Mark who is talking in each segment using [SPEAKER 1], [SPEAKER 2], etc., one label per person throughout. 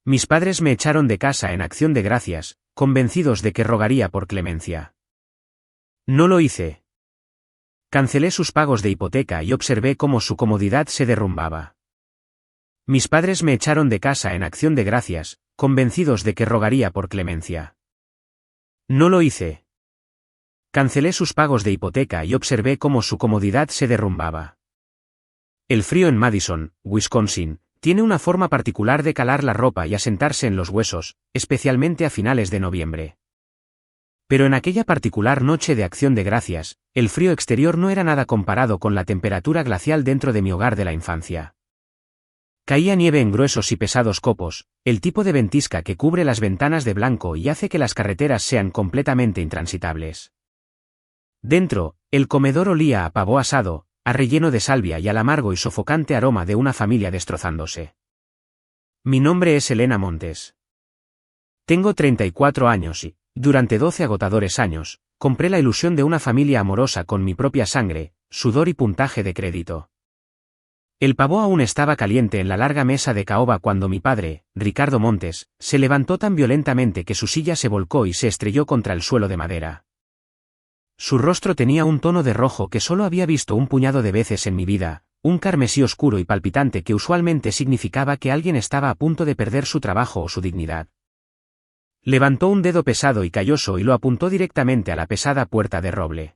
[SPEAKER 1] Mis padres me echaron de casa en acción de gracias, convencidos de que rogaría por clemencia. No lo hice. Cancelé sus pagos de hipoteca y observé cómo su comodidad se derrumbaba. Mis padres me echaron de casa en acción de gracias, convencidos de que rogaría por clemencia. No lo hice. Cancelé sus pagos de hipoteca y observé cómo su comodidad se derrumbaba. El frío en Madison, Wisconsin, tiene una forma particular de calar la ropa y asentarse en los huesos, especialmente a finales de noviembre. Pero en aquella particular noche de acción de gracias, el frío exterior no era nada comparado con la temperatura glacial dentro de mi hogar de la infancia. Caía nieve en gruesos y pesados copos, el tipo de ventisca que cubre las ventanas de blanco y hace que las carreteras sean completamente intransitables. Dentro, el comedor olía a pavo asado, a relleno de salvia y al amargo y sofocante aroma de una familia destrozándose. Mi nombre es Elena Montes. Tengo 34 años y, durante 12 agotadores años, compré la ilusión de una familia amorosa con mi propia sangre, sudor y puntaje de crédito. El pavo aún estaba caliente en la larga mesa de caoba cuando mi padre, Ricardo Montes, se levantó tan violentamente que su silla se volcó y se estrelló contra el suelo de madera. Su rostro tenía un tono de rojo que solo había visto un puñado de veces en mi vida, un carmesí oscuro y palpitante que usualmente significaba que alguien estaba a punto de perder su trabajo o su dignidad. Levantó un dedo pesado y calloso y lo apuntó directamente a la pesada puerta de roble.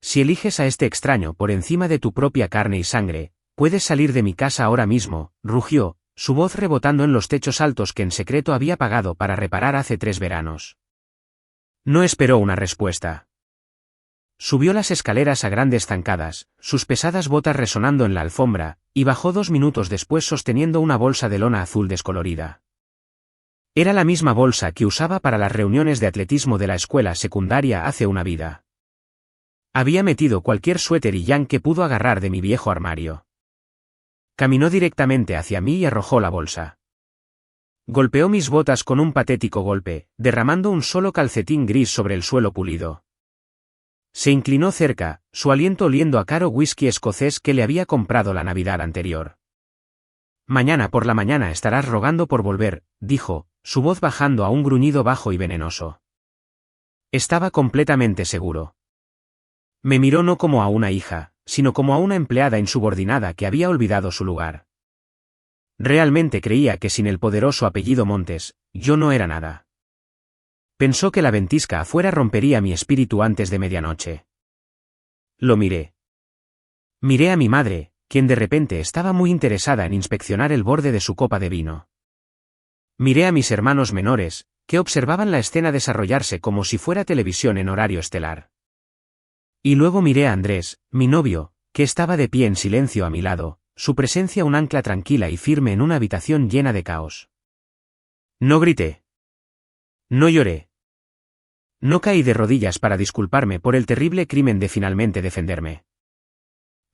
[SPEAKER 1] Si eliges a este extraño por encima de tu propia carne y sangre, puedes salir de mi casa ahora mismo, rugió, su voz rebotando en los techos altos que en secreto había pagado para reparar hace 3 veranos. No esperó una respuesta. Subió las escaleras a grandes zancadas, sus pesadas botas resonando en la alfombra, y bajó 2 minutos después sosteniendo una bolsa de lona azul descolorida. Era la misma bolsa que usaba para las reuniones de atletismo de la escuela secundaria hace una vida. Había metido cualquier suéter y llan que pudo agarrar de mi viejo armario. Caminó directamente hacia mí y arrojó la bolsa. Golpeó mis botas con un patético golpe, derramando un solo calcetín gris sobre el suelo pulido. Se inclinó cerca, su aliento oliendo a caro whisky escocés que le había comprado la Navidad anterior. Mañana por la mañana estarás rogando por volver, dijo, su voz bajando a un gruñido bajo y venenoso. Estaba completamente seguro. Me miró no como a una hija, sino como a una empleada insubordinada que había olvidado su lugar. Realmente creía que sin el poderoso apellido Montes, yo no era nada. Pensó que la ventisca afuera rompería mi espíritu antes de medianoche. Lo miré. Miré a mi madre, quien de repente estaba muy interesada en inspeccionar el borde de su copa de vino. Miré a mis hermanos menores, que observaban la escena desarrollarse como si fuera televisión en horario estelar. Y luego miré a Andrés, mi novio, que estaba de pie en silencio a mi lado, su presencia un ancla tranquila y firme en una habitación llena de caos. No grité. No lloré. No caí de rodillas para disculparme por el terrible crimen de finalmente defenderme.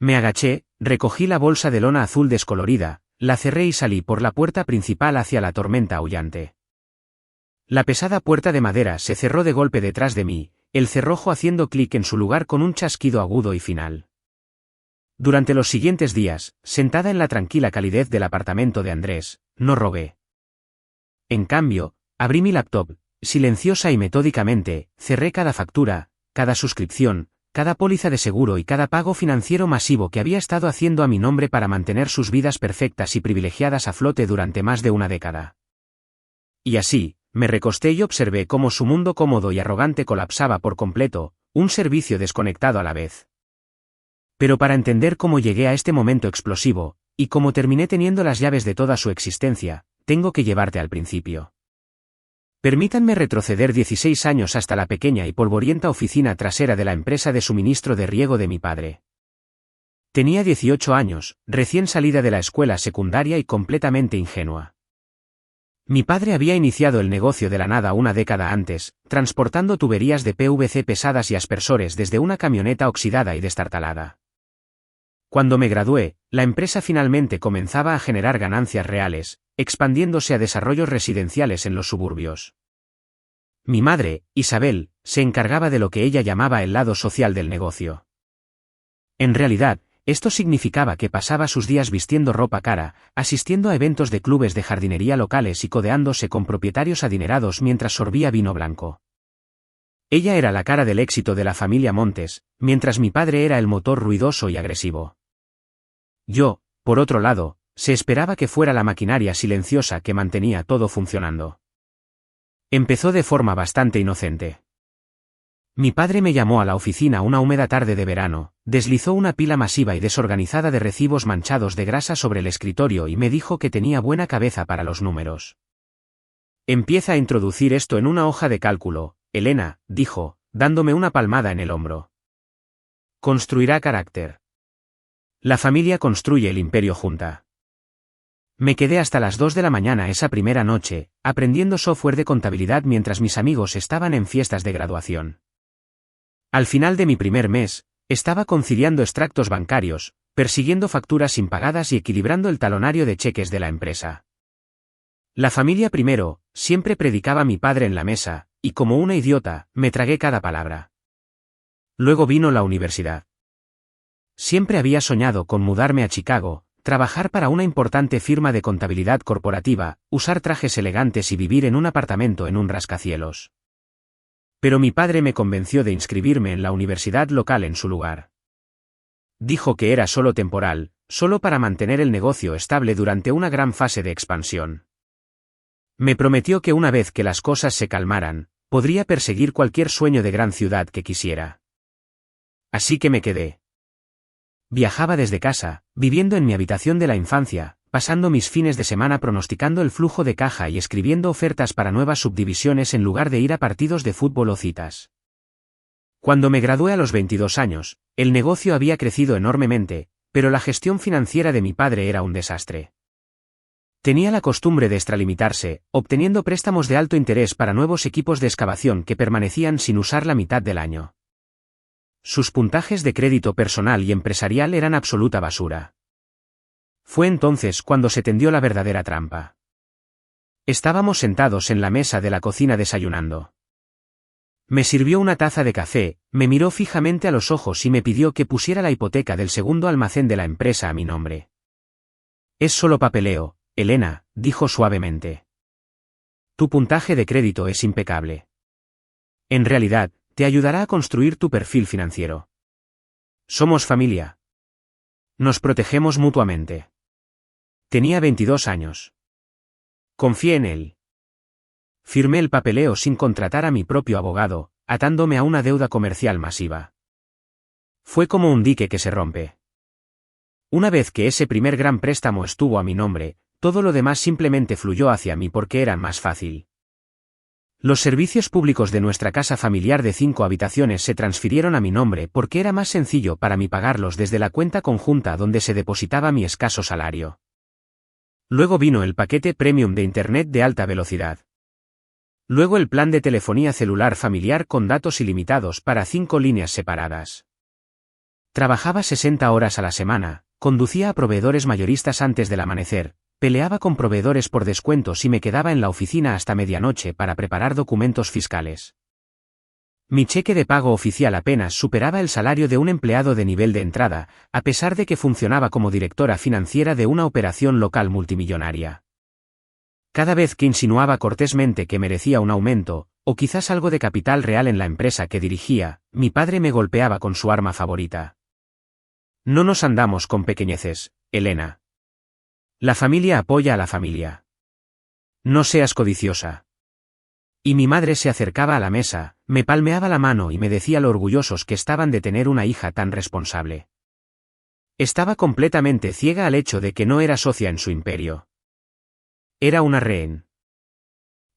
[SPEAKER 1] Me agaché, recogí la bolsa de lona azul descolorida, la cerré y salí por la puerta principal hacia la tormenta aullante. La pesada puerta de madera se cerró de golpe detrás de mí, el cerrojo haciendo clic en su lugar con un chasquido agudo y final. Durante los siguientes días, sentada en la tranquila calidez del apartamento de Andrés, no rogué. En cambio, abrí mi laptop, silenciosa y metódicamente, cerré cada factura, cada suscripción, cada póliza de seguro y cada pago financiero masivo que había estado haciendo a mi nombre para mantener sus vidas perfectas y privilegiadas a flote durante más de una década. Y así, me recosté y observé cómo su mundo cómodo y arrogante colapsaba por completo, un servicio desconectado a la vez. Pero para entender cómo llegué a este momento explosivo, y cómo terminé teniendo las llaves de toda su existencia, tengo que llevarte al principio. Permítanme retroceder 16 años hasta la pequeña y polvorienta oficina trasera de la empresa de suministro de riego de mi padre. Tenía 18 años, recién salida de la escuela secundaria y completamente ingenua. Mi padre había iniciado el negocio de la nada una década antes, transportando tuberías de PVC pesadas y aspersores desde una camioneta oxidada y destartalada. Cuando me gradué, la empresa finalmente comenzaba a generar ganancias reales, expandiéndose a desarrollos residenciales en los suburbios. Mi madre, Isabel, se encargaba de lo que ella llamaba el lado social del negocio. En realidad, Esto significaba que pasaba sus días vistiendo ropa cara, asistiendo a eventos de clubes de jardinería locales y codeándose con propietarios adinerados mientras sorbía vino blanco. Ella era la cara del éxito de la familia Montes, mientras mi padre era el motor ruidoso y agresivo. Yo, por otro lado, se esperaba que fuera la maquinaria silenciosa que mantenía todo funcionando. Empezó de forma bastante inocente. Mi padre me llamó a la oficina una húmeda tarde de verano, deslizó una pila masiva y desorganizada de recibos manchados de grasa sobre el escritorio y me dijo que tenía buena cabeza para los números. Empieza a introducir esto en una hoja de cálculo, Elena, dijo, dándome una palmada en el hombro. Construirá carácter. La familia construye el imperio junta. Me quedé hasta las 2 de la mañana esa primera noche, aprendiendo software de contabilidad mientras mis amigos estaban en fiestas de graduación. Al final de mi primer mes, estaba conciliando extractos bancarios, persiguiendo facturas impagadas y equilibrando el talonario de cheques de la empresa. La familia primero, siempre predicaba mi padre en la mesa, y como una idiota, me tragué cada palabra. Luego vino la universidad. Siempre había soñado con mudarme a Chicago, trabajar para una importante firma de contabilidad corporativa, usar trajes elegantes y vivir en un apartamento en un rascacielos. Pero mi padre me convenció de inscribirme en la universidad local en su lugar. Dijo que era solo temporal, solo para mantener el negocio estable durante una gran fase de expansión. Me prometió que una vez que las cosas se calmaran, podría perseguir cualquier sueño de gran ciudad que quisiera. Así que me quedé. Viajaba desde casa, viviendo en mi habitación de la infancia, pasando mis fines de semana pronosticando el flujo de caja y escribiendo ofertas para nuevas subdivisiones en lugar de ir a partidos de fútbol o citas. Cuando me gradué a los 22 años, el negocio había crecido enormemente, pero la gestión financiera de mi padre era un desastre. Tenía la costumbre de extralimitarse, obteniendo préstamos de alto interés para nuevos equipos de excavación que permanecían sin usar la mitad del año. Sus puntajes de crédito personal y empresarial eran absoluta basura. Fue entonces cuando se tendió la verdadera trampa. Estábamos sentados en la mesa de la cocina desayunando. Me sirvió una taza de café, me miró fijamente a los ojos y me pidió que pusiera la hipoteca del segundo almacén de la empresa a mi nombre. Es solo papeleo, Elena, dijo suavemente. Tu puntaje de crédito es impecable. En realidad, te ayudará a construir tu perfil financiero. Somos familia. Nos protegemos mutuamente. Tenía 22 años. Confié en él. Firmé el papeleo sin contratar a mi propio abogado, atándome a una deuda comercial masiva. Fue como un dique que se rompe. Una vez que ese primer gran préstamo estuvo a mi nombre, todo lo demás simplemente fluyó hacia mí porque era más fácil. Los servicios públicos de nuestra casa familiar de 5 habitaciones se transfirieron a mi nombre porque era más sencillo para mí pagarlos desde la cuenta conjunta donde se depositaba mi escaso salario. Luego vino el paquete premium de Internet de alta velocidad. Luego el plan de telefonía celular familiar con datos ilimitados para 5 líneas separadas. Trabajaba 60 horas a la semana, conducía a proveedores mayoristas antes del amanecer, peleaba con proveedores por descuentos y me quedaba en la oficina hasta medianoche para preparar documentos fiscales. Mi cheque de pago oficial apenas superaba el salario de un empleado de nivel de entrada, a pesar de que funcionaba como directora financiera de una operación local multimillonaria. Cada vez que insinuaba cortésmente que merecía un aumento, o quizás algo de capital real en la empresa que dirigía, mi padre me golpeaba con su arma favorita. No nos andamos con pequeñeces, Elena. La familia apoya a la familia. No seas codiciosa. Y mi madre se acercaba a la mesa, me palmeaba la mano y me decía lo orgullosos que estaban de tener una hija tan responsable. Estaba completamente ciega al hecho de que no era socia en su imperio. Era una rehén.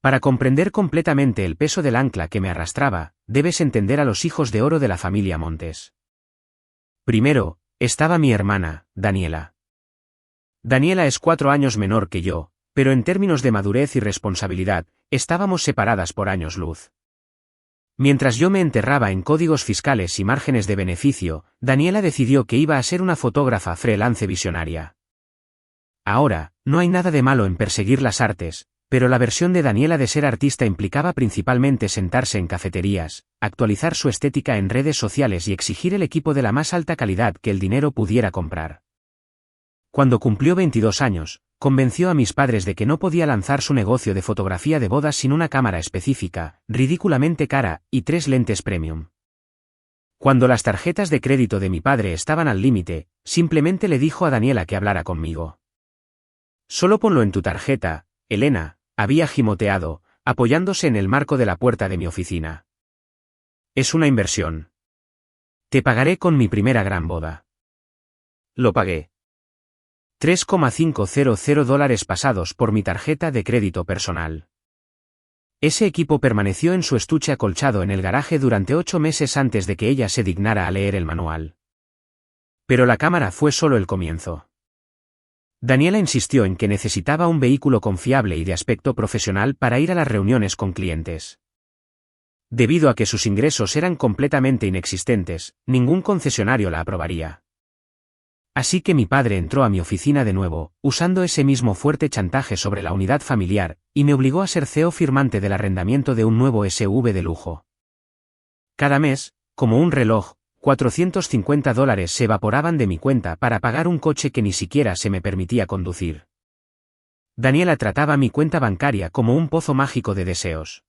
[SPEAKER 1] Para comprender completamente el peso del ancla que me arrastraba, debes entender a los hijos de oro de la familia Montes. Primero, estaba mi hermana, Daniela. Daniela es 4 años menor que yo, pero en términos de madurez y responsabilidad, estábamos separadas por años luz. Mientras yo me enterraba en códigos fiscales y márgenes de beneficio, Daniela decidió que iba a ser una fotógrafa freelance visionaria. Ahora, no hay nada de malo en perseguir las artes, pero la versión de Daniela de ser artista implicaba principalmente sentarse en cafeterías, actualizar su estética en redes sociales y exigir el equipo de la más alta calidad que el dinero pudiera comprar. Cuando cumplió 22 años, convenció a mis padres de que no podía lanzar su negocio de fotografía de bodas sin una cámara específica, ridículamente cara, y 3 lentes premium. Cuando las tarjetas de crédito de mi padre estaban al límite, simplemente le dijo a Daniela que hablara conmigo. «Solo ponlo en tu tarjeta, Elena», había gimoteado, apoyándose en el marco de la puerta de mi oficina. «Es una inversión. Te pagaré con mi primera gran boda». Lo pagué. $3,500 pasados por mi tarjeta de crédito personal. Ese equipo permaneció en su estuche acolchado en el garaje durante 8 meses antes de que ella se dignara a leer el manual. Pero la cámara fue solo el comienzo. Daniela insistió en que necesitaba un vehículo confiable y de aspecto profesional para ir a las reuniones con clientes. Debido a que sus ingresos eran completamente inexistentes, ningún concesionario la aprobaría. Así que mi padre entró a mi oficina de nuevo, usando ese mismo fuerte chantaje sobre la unidad familiar, y me obligó a ser CEO firmante del arrendamiento de un nuevo SUV de lujo. Cada mes, como un reloj, $450 se evaporaban de mi cuenta para pagar un coche que ni siquiera se me permitía conducir. Daniela trataba mi cuenta bancaria como un pozo mágico de deseos.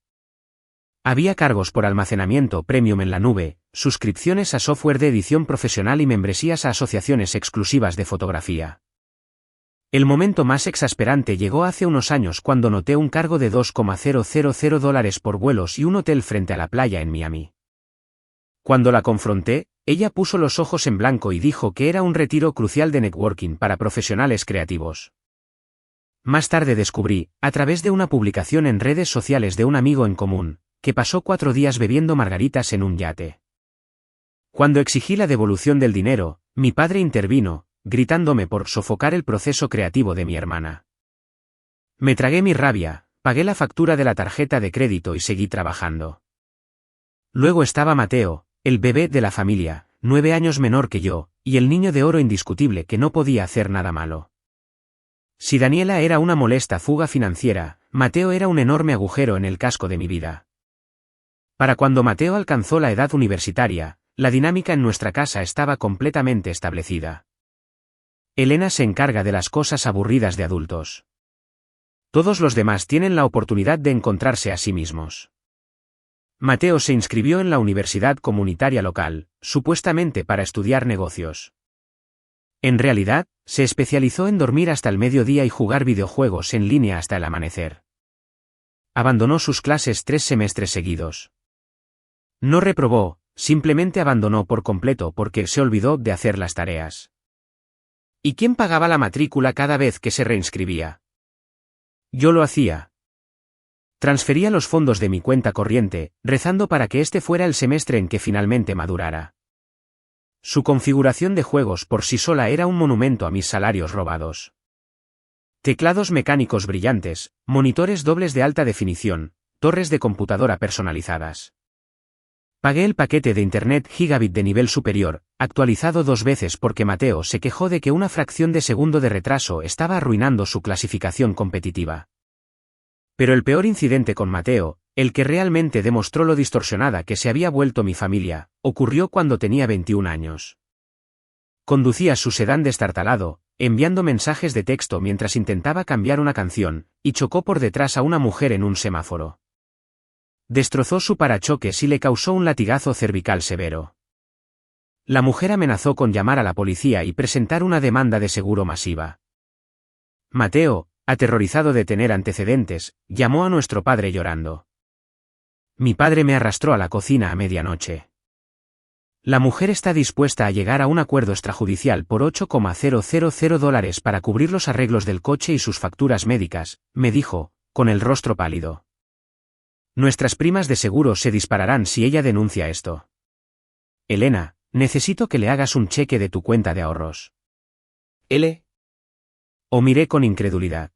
[SPEAKER 1] Había cargos por almacenamiento premium en la nube, suscripciones a software de edición profesional y membresías a asociaciones exclusivas de fotografía. El momento más exasperante llegó hace unos años cuando noté un cargo de $2,000 por vuelos y un hotel frente a la playa en Miami. Cuando la confronté, ella puso los ojos en blanco y dijo que era un retiro crucial de networking para profesionales creativos. Más tarde descubrí, a través de una publicación en redes sociales de un amigo en común, que pasó 4 días bebiendo margaritas en un yate. Cuando exigí la devolución del dinero, mi padre intervino, gritándome por sofocar el proceso creativo de mi hermana. Me tragué mi rabia, pagué la factura de la tarjeta de crédito y seguí trabajando. Luego estaba Mateo, el bebé de la familia, 9 años menor que yo, y el niño de oro indiscutible que no podía hacer nada malo. Si Daniela era una molesta fuga financiera, Mateo era un enorme agujero en el casco de mi vida. Para cuando Mateo alcanzó la edad universitaria, la dinámica en nuestra casa estaba completamente establecida. Elena se encarga de las cosas aburridas de adultos. Todos los demás tienen la oportunidad de encontrarse a sí mismos. Mateo se inscribió en la universidad comunitaria local, supuestamente para estudiar negocios. En realidad, se especializó en dormir hasta el mediodía y jugar videojuegos en línea hasta el amanecer. Abandonó sus clases 3 semestres seguidos. No reprobó, simplemente abandonó por completo porque se olvidó de hacer las tareas. ¿Y quién pagaba la matrícula cada vez que se reinscribía? Yo lo hacía. Transfería los fondos de mi cuenta corriente, rezando para que este fuera el semestre en que finalmente madurara. Su configuración de juegos por sí sola era un monumento a mis salarios robados. Teclados mecánicos brillantes, monitores dobles de alta definición, torres de computadora personalizadas. Pagué el paquete de Internet Gigabit de nivel superior, actualizado 2 veces porque Mateo se quejó de que una fracción de segundo de retraso estaba arruinando su clasificación competitiva. Pero el peor incidente con Mateo, el que realmente demostró lo distorsionada que se había vuelto mi familia, ocurrió cuando tenía 21 años. Conducía su sedán destartalado, enviando mensajes de texto mientras intentaba cambiar una canción, y chocó por detrás a una mujer en un semáforo. Destrozó su parachoques y le causó un latigazo cervical severo. La mujer amenazó con llamar a la policía y presentar una demanda de seguro masiva. Mateo, aterrorizado de tener antecedentes, llamó a nuestro padre llorando. Mi padre me arrastró a la cocina a medianoche. La mujer está dispuesta a llegar a un acuerdo extrajudicial por $8,000 para cubrir los arreglos del coche y sus facturas médicas, me dijo, con el rostro pálido. Nuestras primas de seguro se dispararán si ella denuncia esto. Elena, necesito que le hagas un cheque de tu cuenta de ahorros. O miré con incredulidad.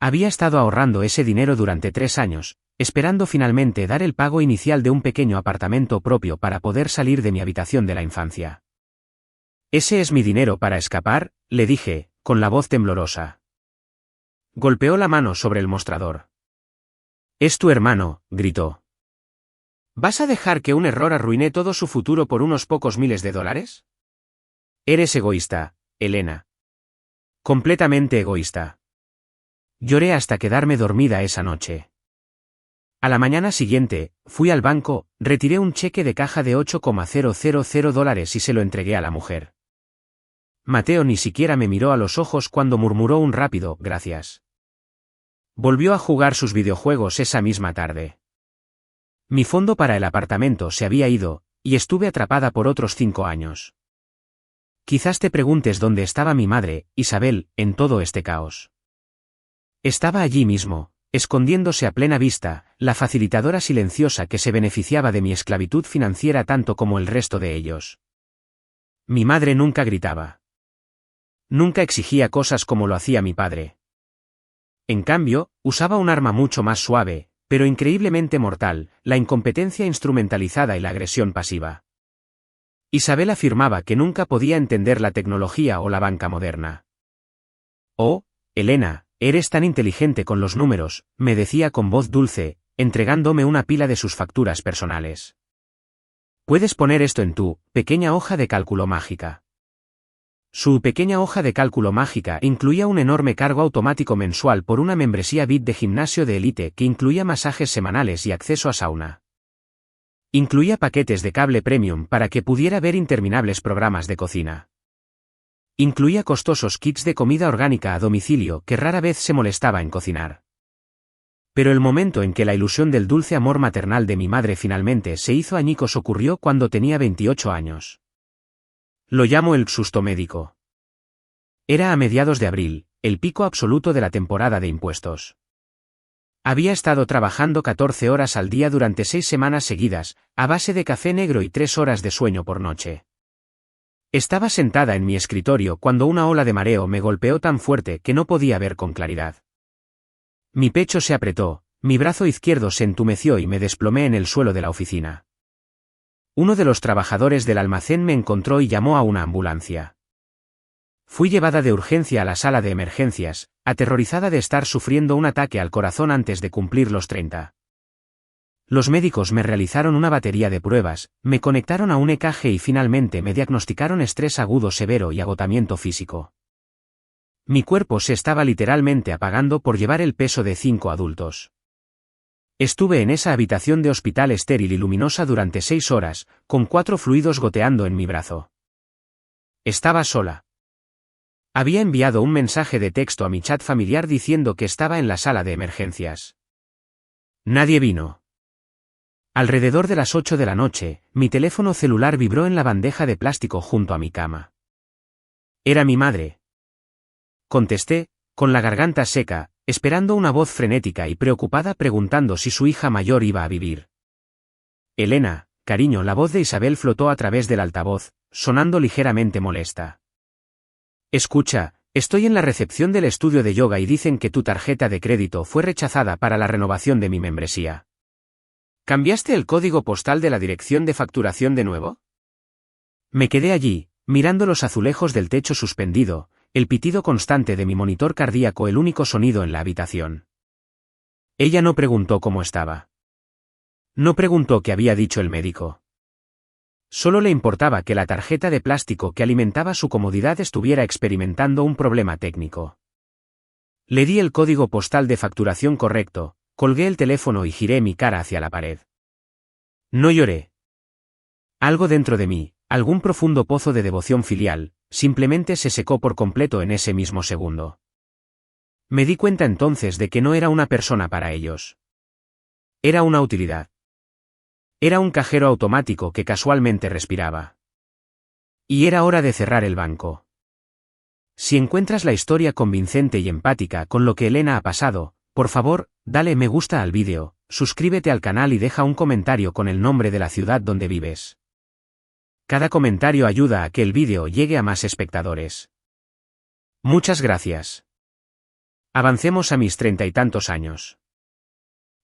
[SPEAKER 1] Había estado ahorrando ese dinero durante 3 años, esperando finalmente dar el pago inicial de un pequeño apartamento propio para poder salir de mi habitación de la infancia. Ese es mi dinero para escapar, le dije, con la voz temblorosa. Golpeó la mano sobre el mostrador. «Es tu hermano», gritó. «¿Vas a dejar que un error arruine todo su futuro por unos pocos miles de dólares? Eres egoísta, Elena. Completamente egoísta». Lloré hasta quedarme dormida esa noche. A la mañana siguiente, fui al banco, retiré un cheque de caja de $8,000 y se lo entregué a la mujer. Mateo ni siquiera me miró a los ojos cuando murmuró un rápido «gracias». Volvió a jugar sus videojuegos esa misma tarde. Mi fondo para el apartamento se había ido, y estuve atrapada por otros 5 años. Quizás te preguntes dónde estaba mi madre, Isabel, en todo este caos. Estaba allí mismo, escondiéndose a plena vista, la facilitadora silenciosa que se beneficiaba de mi esclavitud financiera tanto como el resto de ellos. Mi madre nunca gritaba. Nunca exigía cosas como lo hacía mi padre. En cambio, usaba un arma mucho más suave, pero increíblemente mortal, la incompetencia instrumentalizada y la agresión pasiva. Isabel afirmaba que nunca podía entender la tecnología o la banca moderna. «Oh, Elena, eres tan inteligente con los números», me decía con voz dulce, entregándome una pila de sus facturas personales. «Puedes poner esto en tu pequeña hoja de cálculo mágica». Su pequeña hoja de cálculo mágica incluía un enorme cargo automático mensual por una membresía VIP de gimnasio de élite que incluía masajes semanales y acceso a sauna. Incluía paquetes de cable premium para que pudiera ver interminables programas de cocina. Incluía costosos kits de comida orgánica a domicilio que rara vez se molestaba en cocinar. Pero el momento en que la ilusión del dulce amor maternal de mi madre finalmente se hizo añicos ocurrió cuando tenía 28 años. Lo llamo el susto médico. Era a mediados de abril, el pico absoluto de la temporada de impuestos. Había estado trabajando 14 horas al día durante 6 semanas seguidas, a base de café negro y 3 horas de sueño por noche. Estaba sentada en mi escritorio cuando una ola de mareo me golpeó tan fuerte que no podía ver con claridad. Mi pecho se apretó, mi brazo izquierdo se entumeció y me desplomé en el suelo de la oficina. Uno de los trabajadores del almacén me encontró y llamó a una ambulancia. Fui llevada de urgencia a la sala de emergencias, aterrorizada de estar sufriendo un ataque al corazón antes de cumplir los 30. Los médicos me realizaron una batería de pruebas, me conectaron a un EKG y finalmente me diagnosticaron estrés agudo severo y agotamiento físico. Mi cuerpo se estaba literalmente apagando por llevar el peso de 5 adultos. Estuve en esa habitación de hospital estéril y luminosa durante 6 horas, con 4 fluidos goteando en mi brazo. Estaba sola. Había enviado un mensaje de texto a mi chat familiar diciendo que estaba en la sala de emergencias. Nadie vino. Alrededor de las 8 de la noche, mi teléfono celular vibró en la bandeja de plástico junto a mi cama. Era mi madre. Contesté, con la garganta seca, esperando una voz frenética y preocupada preguntando si su hija mayor iba a vivir. Elena, cariño, la voz de Isabel flotó a través del altavoz, sonando ligeramente molesta. Escucha, estoy en la recepción del estudio de yoga y dicen que tu tarjeta de crédito fue rechazada para la renovación de mi membresía. ¿Cambiaste el código postal de la dirección de facturación de nuevo? Me quedé allí, mirando los azulejos del techo suspendido, el pitido constante de mi monitor cardíaco el único sonido en la habitación. Ella no preguntó cómo estaba. No preguntó qué había dicho el médico. Solo le importaba que la tarjeta de plástico que alimentaba su comodidad estuviera experimentando un problema técnico. Le di el código postal de facturación correcto, colgué el teléfono y giré mi cara hacia la pared. No lloré. Algo dentro de mí, algún profundo pozo de devoción filial, simplemente se secó por completo en ese mismo segundo. Me di cuenta entonces de que no era una persona para ellos. Era una utilidad. Era un cajero automático que casualmente respiraba. Y era hora de cerrar el banco. Si encuentras la historia convincente y empática con lo que Elena ha pasado, por favor, dale me gusta al vídeo, suscríbete al canal y deja un comentario con el nombre de la ciudad donde vives. Cada comentario ayuda a que el vídeo llegue a más espectadores. Muchas gracias. Avancemos a mis 30 y tantos años.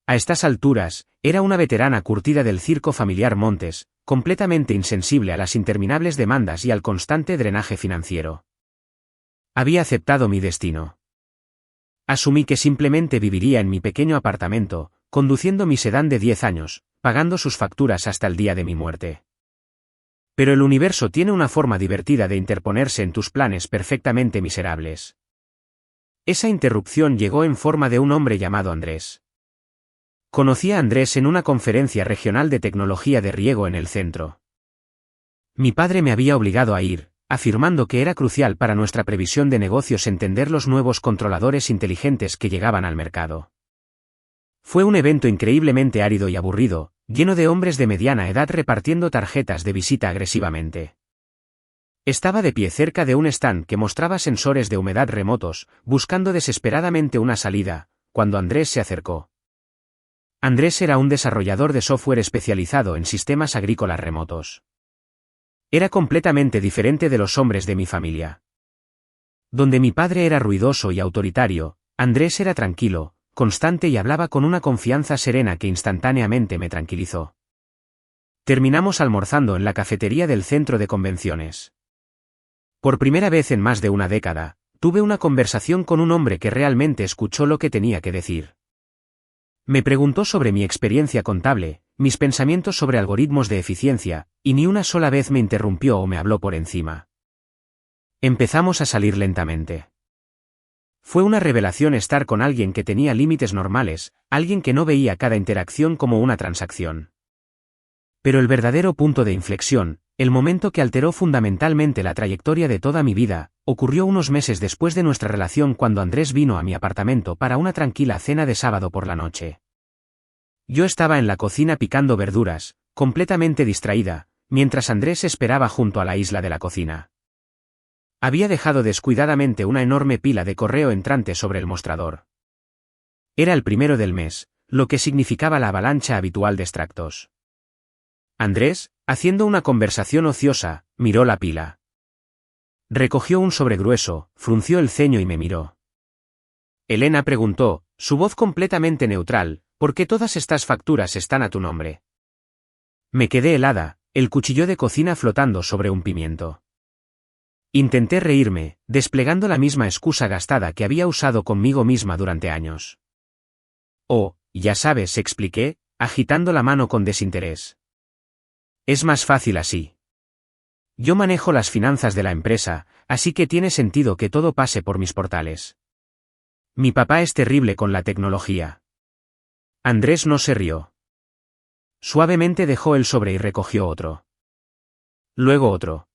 [SPEAKER 1] A estas alturas, era una veterana curtida del circo familiar Montes, completamente insensible a las interminables demandas y al constante drenaje financiero. Había aceptado mi destino. Asumí que simplemente viviría en mi pequeño apartamento, conduciendo mi sedán de 10 años, pagando sus facturas hasta el día de mi muerte. Pero el universo tiene una forma divertida de interponerse en tus planes perfectamente miserables. Esa interrupción llegó en forma de un hombre llamado Andrés. Conocí a Andrés en una conferencia regional de tecnología de riego en el centro. Mi padre me había obligado a ir, afirmando que era crucial para nuestra previsión de negocios entender los nuevos controladores inteligentes que llegaban al mercado. Fue un evento increíblemente árido y aburrido, lleno de hombres de mediana edad repartiendo tarjetas de visita agresivamente. Estaba de pie cerca de un stand que mostraba sensores de humedad remotos, buscando desesperadamente una salida, cuando Andrés se acercó. Andrés era un desarrollador de software especializado en sistemas agrícolas remotos. Era completamente diferente de los hombres de mi familia. Donde mi padre era ruidoso y autoritario, Andrés era tranquilo, constante y hablaba con una confianza serena que instantáneamente me tranquilizó. Terminamos almorzando en la cafetería del centro de convenciones. Por primera vez en más de una década, tuve una conversación con un hombre que realmente escuchó lo que tenía que decir. Me preguntó sobre mi experiencia contable, mis pensamientos sobre algoritmos de eficiencia, y ni una sola vez me interrumpió o me habló por encima. Empezamos a salir lentamente. Fue una revelación estar con alguien que tenía límites normales, alguien que no veía cada interacción como una transacción. Pero el verdadero punto de inflexión, el momento que alteró fundamentalmente la trayectoria de toda mi vida, ocurrió unos meses después de nuestra relación cuando Andrés vino a mi apartamento para una tranquila cena de sábado por la noche. Yo estaba en la cocina picando verduras, completamente distraída, mientras Andrés esperaba junto a la isla de la cocina. Había dejado descuidadamente una enorme pila de correo entrante sobre el mostrador. Era el primero del mes, lo que significaba la avalancha habitual de extractos. Andrés, haciendo una conversación ociosa, miró la pila. Recogió un sobre grueso, frunció el ceño y me miró. Elena preguntó, su voz completamente neutral, ¿por qué todas estas facturas están a tu nombre? Me quedé helada, el cuchillo de cocina flotando sobre un pimiento. Intenté reírme, desplegando la misma excusa gastada que había usado conmigo misma durante años. Oh, ya sabes, expliqué, agitando la mano con desinterés. Es más fácil así. Yo manejo las finanzas de la empresa, así que tiene sentido que todo pase por mis portales. Mi papá es terrible con la tecnología. Andrés no se rió. Suavemente dejó el sobre y recogió otro. Luego otro.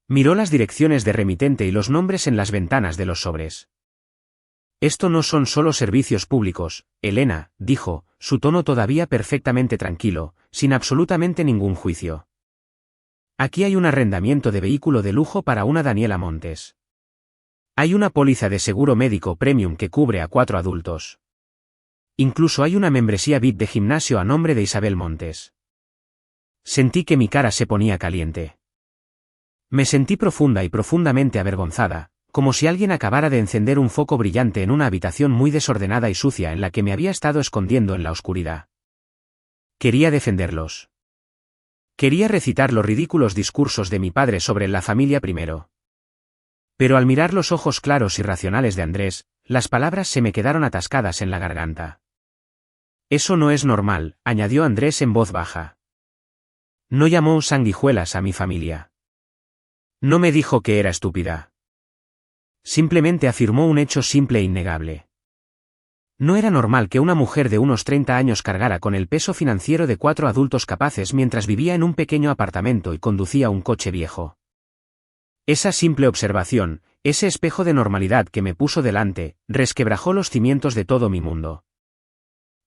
[SPEAKER 1] Miró las direcciones de remitente y los nombres en las ventanas de los sobres. Esto no son solo servicios públicos, Elena, dijo, su tono todavía perfectamente tranquilo, sin absolutamente ningún juicio. Aquí hay un arrendamiento de vehículo de lujo para una Daniela Montes. Hay una póliza de seguro médico premium que cubre a 4 adultos. Incluso hay una membresía VIP de gimnasio a nombre de Isabel Montes. Sentí que mi cara se ponía caliente. Me sentí profunda y profundamente avergonzada, como si alguien acabara de encender un foco brillante en una habitación muy desordenada y sucia en la que me había estado escondiendo en la oscuridad. Quería defenderlos. Quería recitar los ridículos discursos de mi padre sobre la familia primero. Pero al mirar los ojos claros y racionales de Andrés, las palabras se me quedaron atascadas en la garganta. Eso no es normal, añadió Andrés en voz baja. No llamó sanguijuelas a mi familia. No me dijo que era estúpida. Simplemente afirmó un hecho simple e innegable. No era normal que una mujer de unos 30 años cargara con el peso financiero de 4 adultos capaces mientras vivía en un pequeño apartamento y conducía un coche viejo. Esa simple observación, ese espejo de normalidad que me puso delante, resquebrajó los cimientos de todo mi mundo.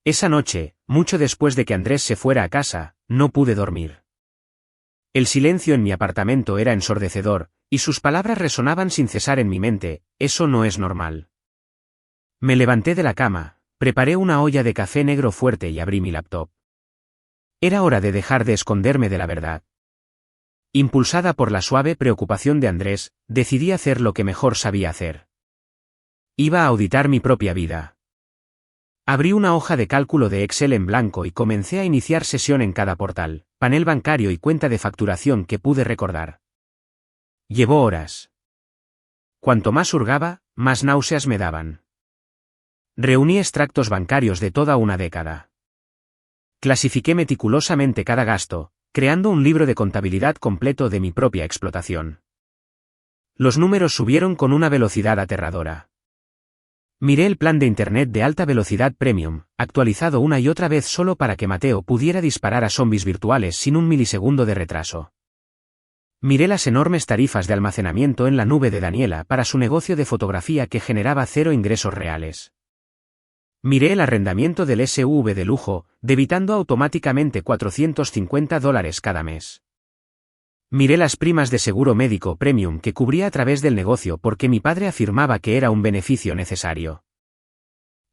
[SPEAKER 1] Esa noche, mucho después de que Andrés se fuera a casa, no pude dormir. El silencio en mi apartamento era ensordecedor, y sus palabras resonaban sin cesar en mi mente, eso no es normal. Me levanté de la cama, preparé una olla de café negro fuerte y abrí mi laptop. Era hora de dejar de esconderme de la verdad. Impulsada por la suave preocupación de Andrés, decidí hacer lo que mejor sabía hacer. Iba a auditar mi propia vida. Abrí una hoja de cálculo de Excel en blanco y comencé a iniciar sesión en cada portal, panel bancario y cuenta de facturación que pude recordar. Llevó horas. Cuanto más hurgaba, más náuseas me daban. Reuní extractos bancarios de toda una década. Clasifiqué meticulosamente cada gasto, creando un libro de contabilidad completo de mi propia explotación. Los números subieron con una velocidad aterradora. Miré el plan de Internet de alta velocidad Premium, actualizado una y otra vez solo para que Mateo pudiera disparar a zombies virtuales sin un milisegundo de retraso. Miré las enormes tarifas de almacenamiento en la nube de Daniela para su negocio de fotografía que generaba 0 ingresos reales. Miré el arrendamiento del SUV de lujo, debitando automáticamente $450 cada mes. Miré las primas de seguro médico premium que cubría a través del negocio porque mi padre afirmaba que era un beneficio necesario.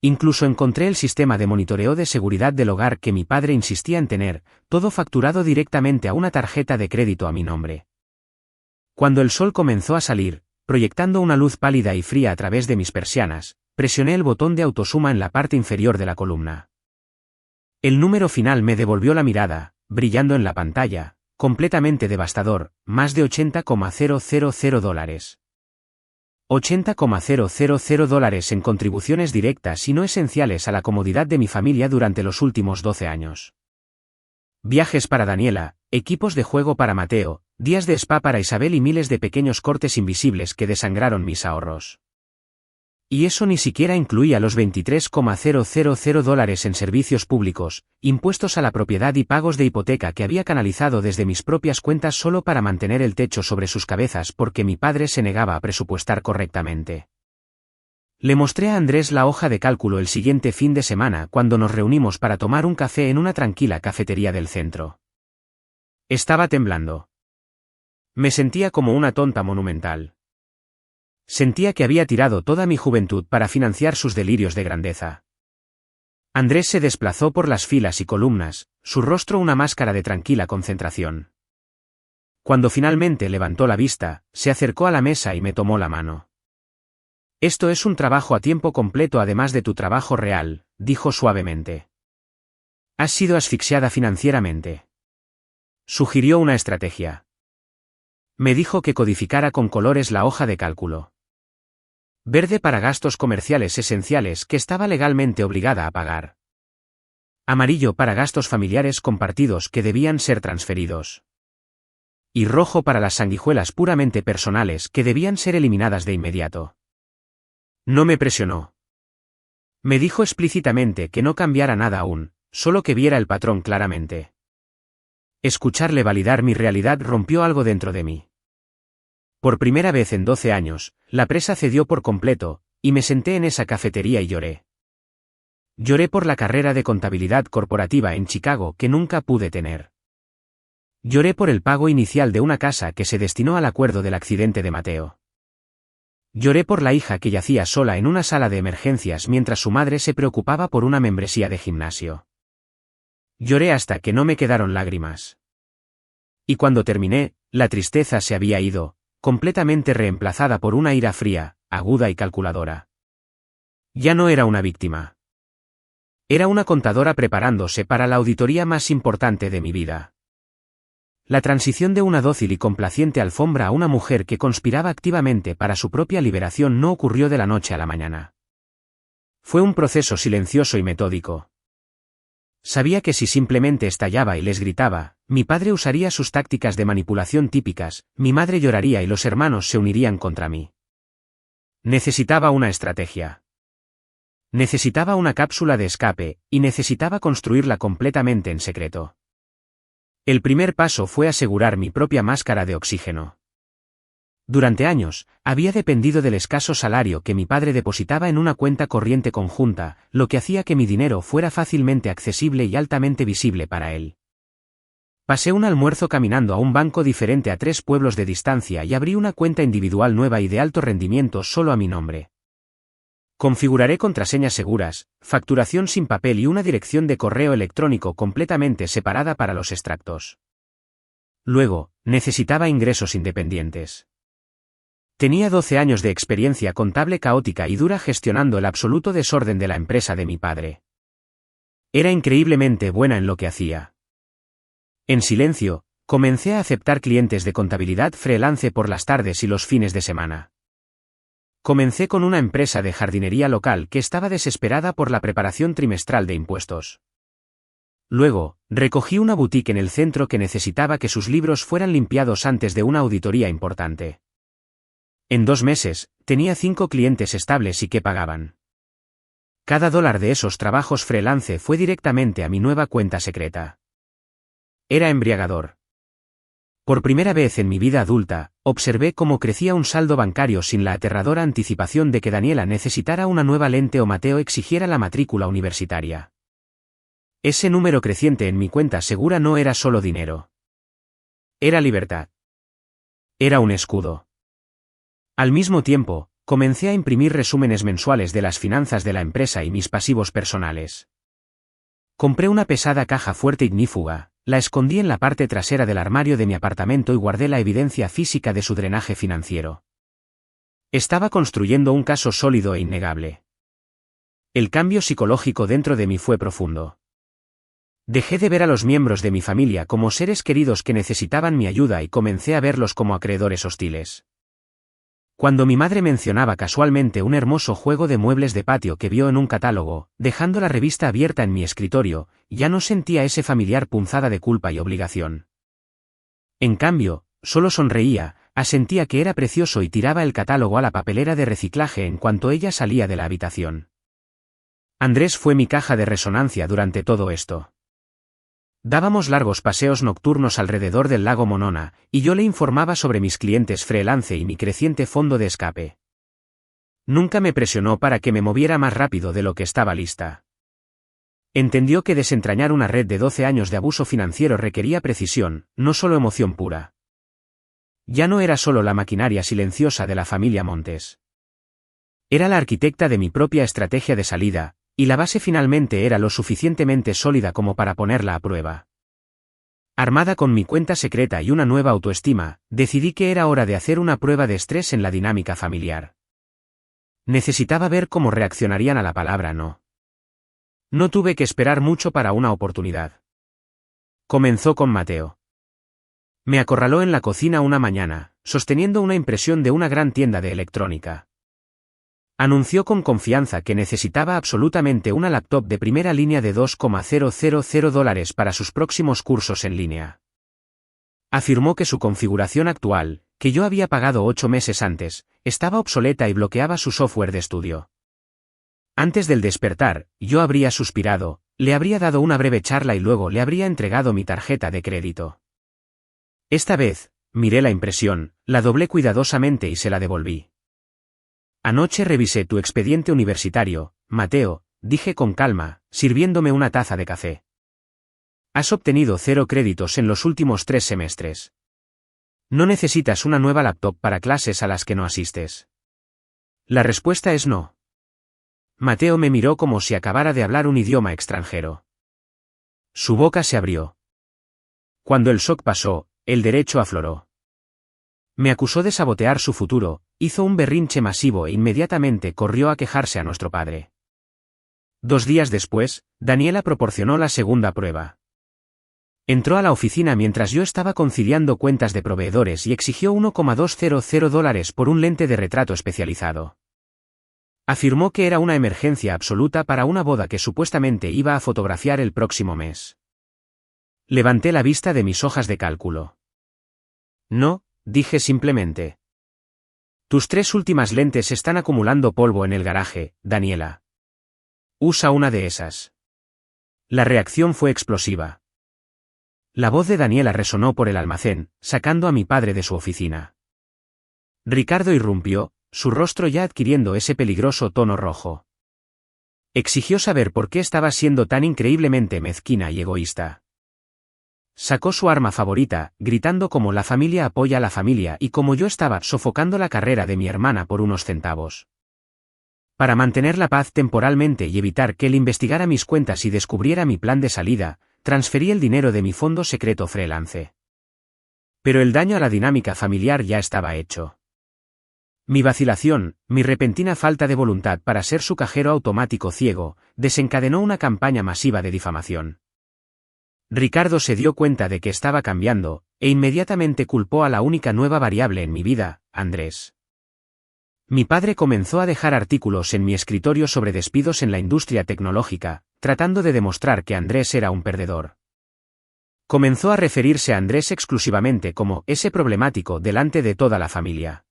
[SPEAKER 1] Incluso encontré el sistema de monitoreo de seguridad del hogar que mi padre insistía en tener, todo facturado directamente a una tarjeta de crédito a mi nombre. Cuando el sol comenzó a salir, proyectando una luz pálida y fría a través de mis persianas, presioné el botón de autosuma en la parte inferior de la columna. El número final me devolvió la mirada, brillando en la pantalla, completamente devastador, más de $80,000. $80,000 en contribuciones directas y no esenciales a la comodidad de mi familia durante los últimos 12 años. Viajes para Daniela, equipos de juego para Mateo, días de spa para Isabel y miles de pequeños cortes invisibles que desangraron mis ahorros. Y eso ni siquiera incluía los $23,000 en servicios públicos, impuestos a la propiedad y pagos de hipoteca que había canalizado desde mis propias cuentas solo para mantener el techo sobre sus cabezas porque mi padre se negaba a presupuestar correctamente. Le mostré a Andrés la hoja de cálculo el siguiente fin de semana cuando nos reunimos para tomar un café en una tranquila cafetería del centro. Estaba temblando. Me sentía como una tonta monumental. Sentía que había tirado toda mi juventud para financiar sus delirios de grandeza. Andrés se desplazó por las filas y columnas, su rostro una máscara de tranquila concentración. Cuando finalmente levantó la vista, se acercó a la mesa y me tomó la mano. Esto es un trabajo a tiempo completo además de tu trabajo real, dijo suavemente. Has sido asfixiada financieramente. Sugirió una estrategia. Me dijo que codificara con colores la hoja de cálculo. Verde para gastos comerciales esenciales que estaba legalmente obligada a pagar. Amarillo para gastos familiares compartidos que debían ser transferidos. Y rojo para las sanguijuelas puramente personales que debían ser eliminadas de inmediato. No me presionó. Me dijo explícitamente que no cambiara nada aún, solo que viera el patrón claramente. Escucharle validar mi realidad rompió algo dentro de mí. Por primera vez en 12 años, la presa cedió por completo, y me senté en esa cafetería y lloré. Lloré por la carrera de contabilidad corporativa en Chicago que nunca pude tener. Lloré por el pago inicial de una casa que se destinó al acuerdo del accidente de Mateo. Lloré por la hija que yacía sola en una sala de emergencias mientras su madre se preocupaba por una membresía de gimnasio. Lloré hasta que no me quedaron lágrimas. Y cuando terminé, la tristeza se había ido, completamente reemplazada por una ira fría, aguda y calculadora. Ya no era una víctima. Era una contadora preparándose para la auditoría más importante de mi vida. La transición de una dócil y complaciente alfombra a una mujer que conspiraba activamente para su propia liberación no ocurrió de la noche a la mañana. Fue un proceso silencioso y metódico. Sabía que si simplemente estallaba y les gritaba, mi padre usaría sus tácticas de manipulación típicas, mi madre lloraría y los hermanos se unirían contra mí. Necesitaba una estrategia. Necesitaba una cápsula de escape, y necesitaba construirla completamente en secreto. El primer paso fue asegurar mi propia máscara de oxígeno. Durante años, había dependido del escaso salario que mi padre depositaba en una cuenta corriente conjunta, lo que hacía que mi dinero fuera fácilmente accesible y altamente visible para él. Pasé un almuerzo caminando a un banco diferente a 3 pueblos de distancia y abrí una cuenta individual nueva y de alto rendimiento solo a mi nombre. Configuraré contraseñas seguras, facturación sin papel y una dirección de correo electrónico completamente separada para los extractos. Luego, necesitaba ingresos independientes. Tenía 12 años de experiencia contable caótica y dura gestionando el absoluto desorden de la empresa de mi padre. Era increíblemente buena en lo que hacía. En silencio, comencé a aceptar clientes de contabilidad freelance por las tardes y los fines de semana. Comencé con una empresa de jardinería local que estaba desesperada por la preparación trimestral de impuestos. Luego, recogí una boutique en el centro que necesitaba que sus libros fueran limpiados antes de una auditoría importante. En 2 meses, tenía 5 clientes estables y que pagaban. Cada $1 de esos trabajos freelance fue directamente a mi nueva cuenta secreta. Era embriagador. Por primera vez en mi vida adulta, observé cómo crecía un saldo bancario sin la aterradora anticipación de que Daniela necesitara una nueva lente o Mateo exigiera la matrícula universitaria. Ese número creciente en mi cuenta segura no era solo dinero. Era libertad. Era un escudo. Al mismo tiempo, comencé a imprimir resúmenes mensuales de las finanzas de la empresa y mis pasivos personales. Compré una pesada caja fuerte ignífuga, la escondí en la parte trasera del armario de mi apartamento y guardé la evidencia física de su drenaje financiero. Estaba construyendo un caso sólido e innegable. El cambio psicológico dentro de mí fue profundo. Dejé de ver a los miembros de mi familia como seres queridos que necesitaban mi ayuda y comencé a verlos como acreedores hostiles. Cuando mi madre mencionaba casualmente un hermoso juego de muebles de patio que vio en un catálogo, dejando la revista abierta en mi escritorio, ya no sentía ese familiar punzada de culpa y obligación. En cambio, solo sonreía, asentía que era precioso y tiraba el catálogo a la papelera de reciclaje en cuanto ella salía de la habitación. Andrés fue mi caja de resonancia durante todo esto. Dábamos largos paseos nocturnos alrededor del lago Monona, y yo le informaba sobre mis clientes freelance y mi creciente fondo de escape. Nunca me presionó para que me moviera más rápido de lo que estaba lista. Entendió que desentrañar una red de 12 años de abuso financiero requería precisión, no solo emoción pura. Ya no era solo la maquinaria silenciosa de la familia Montes. Era la arquitecta de mi propia estrategia de salida, y la base finalmente era lo suficientemente sólida como para ponerla a prueba. Armada con mi cuenta secreta y una nueva autoestima, decidí que era hora de hacer una prueba de estrés en la dinámica familiar. Necesitaba ver cómo reaccionarían a la palabra no. No tuve que esperar mucho para una oportunidad. Comenzó con Mateo. Me acorraló en la cocina una mañana, sosteniendo una impresión de una gran tienda de electrónica. Anunció con confianza que necesitaba absolutamente una laptop de primera línea de $2,000 para sus próximos cursos en línea. Afirmó que su configuración actual, que yo había pagado 8 meses antes, estaba obsoleta y bloqueaba su software de estudio. Antes del despertar, yo habría suspirado, le habría dado una breve charla y luego le habría entregado mi tarjeta de crédito. Esta vez, miré la impresión, la doblé cuidadosamente y se la devolví. Anoche revisé tu expediente universitario, Mateo, dije con calma, sirviéndome una taza de café. Has obtenido 0 créditos en los últimos 3 semestres. No necesitas una nueva laptop para clases a las que no asistes. La respuesta es no. Mateo me miró como si acabara de hablar un idioma extranjero. Su boca se abrió. Cuando el shock pasó, el derecho afloró. Me acusó de sabotear su futuro, hizo un berrinche masivo e inmediatamente corrió a quejarse a nuestro padre. 2 días después, Daniela proporcionó la segunda prueba. Entró a la oficina mientras yo estaba conciliando cuentas de proveedores y exigió $1,200 por un lente de retrato especializado. Afirmó que era una emergencia absoluta para una boda que supuestamente iba a fotografiar el próximo mes. Levanté la vista de mis hojas de cálculo. No, dije simplemente. Tus 3 últimas lentes están acumulando polvo en el garaje, Daniela. Usa una de esas. La reacción fue explosiva. La voz de Daniela resonó por el almacén, sacando a mi padre de su oficina. Ricardo irrumpió, su rostro ya adquiriendo ese peligroso tono rojo. Exigió saber por qué estaba siendo tan increíblemente mezquina y egoísta. Sacó su arma favorita, gritando como la familia apoya a la familia y como yo estaba sofocando la carrera de mi hermana por unos centavos. Para mantener la paz temporalmente y evitar que él investigara mis cuentas y descubriera mi plan de salida, transferí el dinero de mi fondo secreto freelance. Pero el daño a la dinámica familiar ya estaba hecho. Mi vacilación, mi repentina falta de voluntad para ser su cajero automático ciego, desencadenó una campaña masiva de difamación. Ricardo se dio cuenta de que estaba cambiando, e inmediatamente culpó a la única nueva variable en mi vida, Andrés. Mi padre comenzó a dejar artículos en mi escritorio sobre despidos en la industria tecnológica, tratando de demostrar que Andrés era un perdedor. Comenzó a referirse a Andrés exclusivamente como ese problemático delante de toda la familia.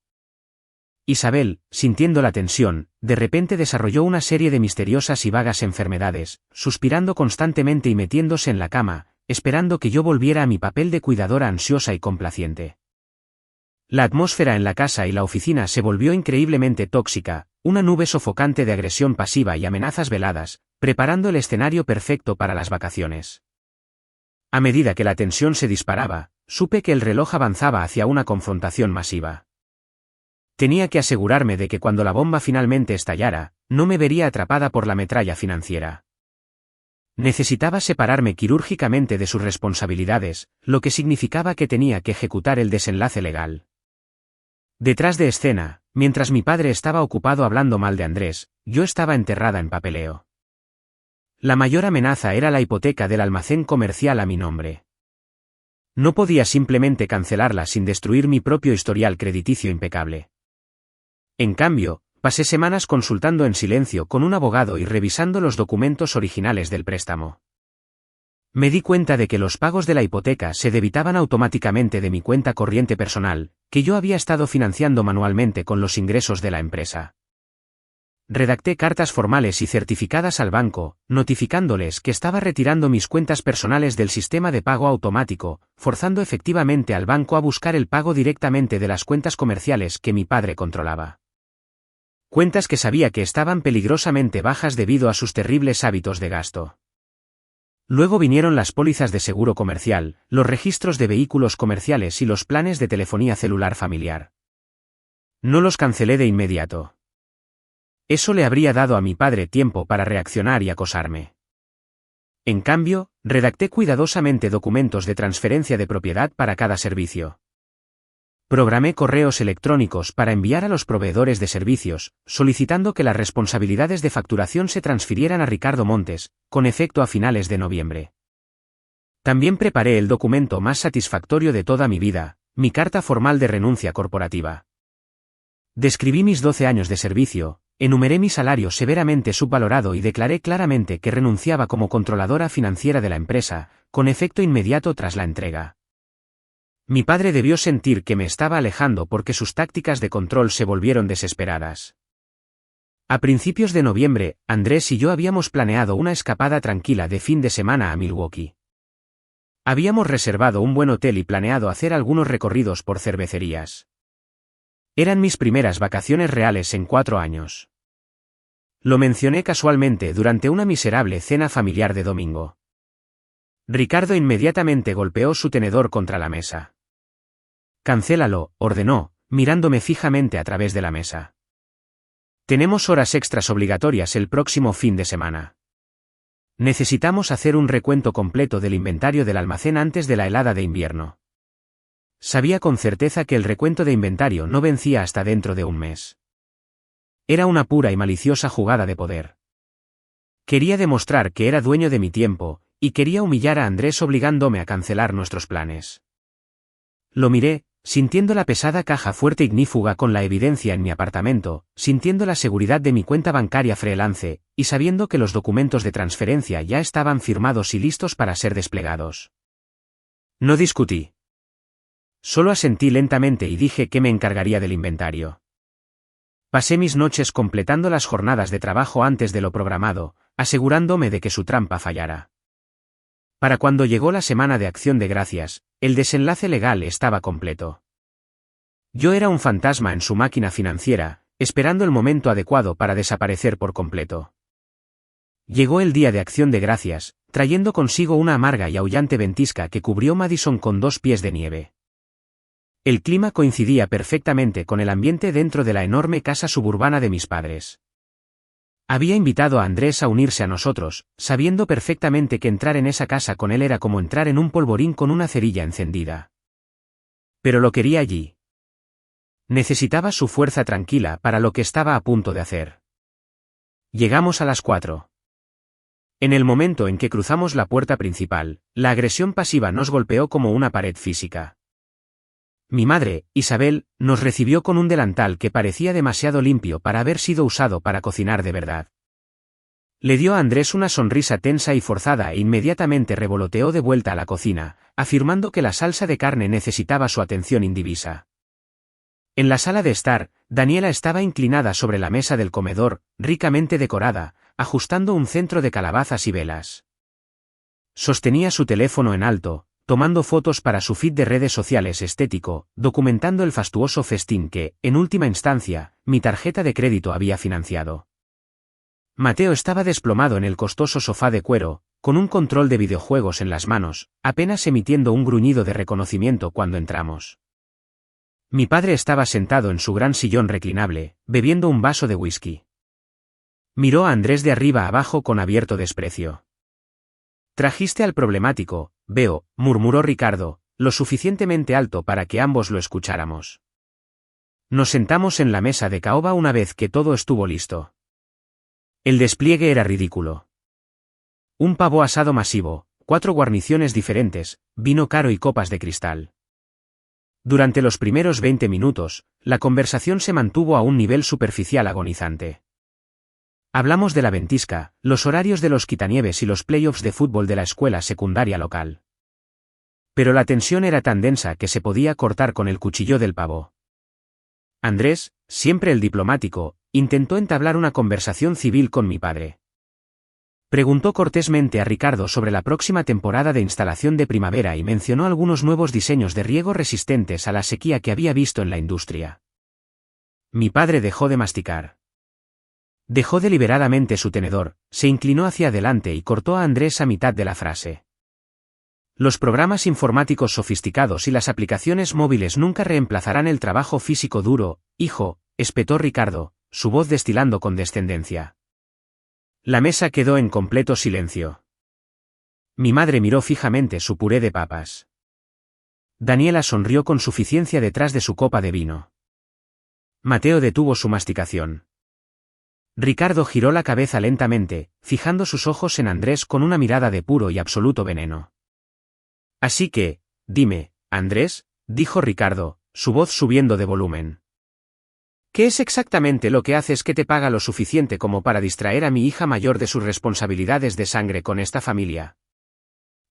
[SPEAKER 1] Isabel, sintiendo la tensión, de repente desarrolló una serie de misteriosas y vagas enfermedades, suspirando constantemente y metiéndose en la cama, esperando que yo volviera a mi papel de cuidadora ansiosa y complaciente. La atmósfera en la casa y la oficina se volvió increíblemente tóxica, una nube sofocante de agresión pasiva y amenazas veladas, preparando el escenario perfecto para las vacaciones. A medida que la tensión se disparaba, supe que el reloj avanzaba hacia una confrontación masiva. Tenía que asegurarme de que cuando la bomba finalmente estallara, no me vería atrapada por la metralla financiera. Necesitaba separarme quirúrgicamente de sus responsabilidades, lo que significaba que tenía que ejecutar el desenlace legal. Detrás de escena, mientras mi padre estaba ocupado hablando mal de Andrés, yo estaba enterrada en papeleo. La mayor amenaza era la hipoteca del almacén comercial a mi nombre. No podía simplemente cancelarla sin destruir mi propio historial crediticio impecable. En cambio, pasé semanas consultando en silencio con un abogado y revisando los documentos originales del préstamo. Me di cuenta de que los pagos de la hipoteca se debitaban automáticamente de mi cuenta corriente personal, que yo había estado financiando manualmente con los ingresos de la empresa. Redacté cartas formales y certificadas al banco, notificándoles que estaba retirando mis cuentas personales del sistema de pago automático, forzando efectivamente al banco a buscar el pago directamente de las cuentas comerciales que mi padre controlaba. Cuentas que sabía que estaban peligrosamente bajas debido a sus terribles hábitos de gasto. Luego vinieron las pólizas de seguro comercial, los registros de vehículos comerciales y los planes de telefonía celular familiar. No los cancelé de inmediato. Eso le habría dado a mi padre tiempo para reaccionar y acosarme. En cambio, redacté cuidadosamente documentos de transferencia de propiedad para cada servicio. Programé correos electrónicos para enviar a los proveedores de servicios, solicitando que las responsabilidades de facturación se transfirieran a Ricardo Montes, con efecto a finales de noviembre. También preparé el documento más satisfactorio de toda mi vida, mi carta formal de renuncia corporativa. Describí mis 12 años de servicio, enumeré mi salario severamente subvalorado y declaré claramente que renunciaba como controladora financiera de la empresa, con efecto inmediato tras la entrega. Mi padre debió sentir que me estaba alejando porque sus tácticas de control se volvieron desesperadas. A principios de noviembre, Andrés y yo habíamos planeado una escapada tranquila de fin de semana a Milwaukee. Habíamos reservado un buen hotel y planeado hacer algunos recorridos por cervecerías. Eran mis primeras vacaciones reales en 4 años. Lo mencioné casualmente durante una miserable cena familiar de domingo. Ricardo inmediatamente golpeó su tenedor contra la mesa. «Cancélalo», ordenó, mirándome fijamente a través de la mesa. «Tenemos horas extras obligatorias el próximo fin de semana. Necesitamos hacer un recuento completo del inventario del almacén antes de la helada de invierno». Sabía con certeza que el recuento de inventario no vencía hasta dentro de un mes. Era una pura y maliciosa jugada de poder. Quería demostrar que era dueño de mi tiempo, y quería humillar a Andrés obligándome a cancelar nuestros planes. Lo miré, sintiendo la pesada caja fuerte ignífuga con la evidencia en mi apartamento, sintiendo la seguridad de mi cuenta bancaria freelance, y sabiendo que los documentos de transferencia ya estaban firmados y listos para ser desplegados. No discutí. Solo asentí lentamente y dije que me encargaría del inventario. Pasé mis noches completando las jornadas de trabajo antes de lo programado, asegurándome de que su trampa fallara. Para cuando llegó la semana de Acción de Gracias, el desenlace legal estaba completo. Yo era un fantasma en su máquina financiera, esperando el momento adecuado para desaparecer por completo. Llegó el día de Acción de Gracias, trayendo consigo una amarga y aullante ventisca que cubrió Madison con 2 pies de nieve. El clima coincidía perfectamente con el ambiente dentro de la enorme casa suburbana de mis padres. Había invitado a Andrés a unirse a nosotros, sabiendo perfectamente que entrar en esa casa con él era como entrar en un polvorín con una cerilla encendida. Pero lo quería allí. Necesitaba su fuerza tranquila para lo que estaba a punto de hacer. Llegamos a las 4. En el momento en que cruzamos la puerta principal, la agresión pasiva nos golpeó como una pared física. Mi madre, Isabel, nos recibió con un delantal que parecía demasiado limpio para haber sido usado para cocinar de verdad. Le dio a Andrés una sonrisa tensa y forzada e inmediatamente revoloteó de vuelta a la cocina, afirmando que la salsa de carne necesitaba su atención indivisa. En la sala de estar, Daniela estaba inclinada sobre la mesa del comedor, ricamente decorada, ajustando un centro de calabazas y velas. Sostenía su teléfono en alto, tomando fotos para su feed de redes sociales estético, documentando el fastuoso festín que, en última instancia, mi tarjeta de crédito había financiado. Mateo estaba desplomado en el costoso sofá de cuero, con un control de videojuegos en las manos, apenas emitiendo un gruñido de reconocimiento cuando entramos. Mi padre estaba sentado en su gran sillón reclinable, bebiendo un vaso de whisky. Miró a Andrés de arriba abajo con abierto desprecio. «Trajiste al problemático, veo», murmuró Ricardo, lo suficientemente alto para que ambos lo escucháramos. Nos sentamos en la mesa de caoba una vez que todo estuvo listo. El despliegue era ridículo. Un pavo asado masivo, 4 guarniciones diferentes, vino caro y copas de cristal. Durante los primeros 20 minutos, la conversación se mantuvo a un nivel superficial agonizante. Hablamos de la ventisca, los horarios de los quitanieves y los playoffs de fútbol de la escuela secundaria local. Pero la tensión era tan densa que se podía cortar con el cuchillo del pavo. Andrés, siempre el diplomático, intentó entablar una conversación civil con mi padre. Preguntó cortésmente a Ricardo sobre la próxima temporada de instalación de primavera y mencionó algunos nuevos diseños de riego resistentes a la sequía que había visto en la industria. Mi padre dejó de masticar. Dejó deliberadamente su tenedor, se inclinó hacia adelante y cortó a Andrés a mitad de la frase. Los programas informáticos sofisticados y las aplicaciones móviles nunca reemplazarán el trabajo físico duro, hijo, espetó Ricardo, su voz destilando condescendencia. La mesa quedó en completo silencio. Mi madre miró fijamente su puré de papas. Daniela sonrió con suficiencia detrás de su copa de vino. Mateo detuvo su masticación. Ricardo giró la cabeza lentamente, fijando sus ojos en Andrés con una mirada de puro y absoluto veneno. Así que, dime, Andrés, dijo Ricardo, su voz subiendo de volumen. ¿Qué es exactamente lo que haces que te paga lo suficiente como para distraer a mi hija mayor de sus responsabilidades de sangre con esta familia?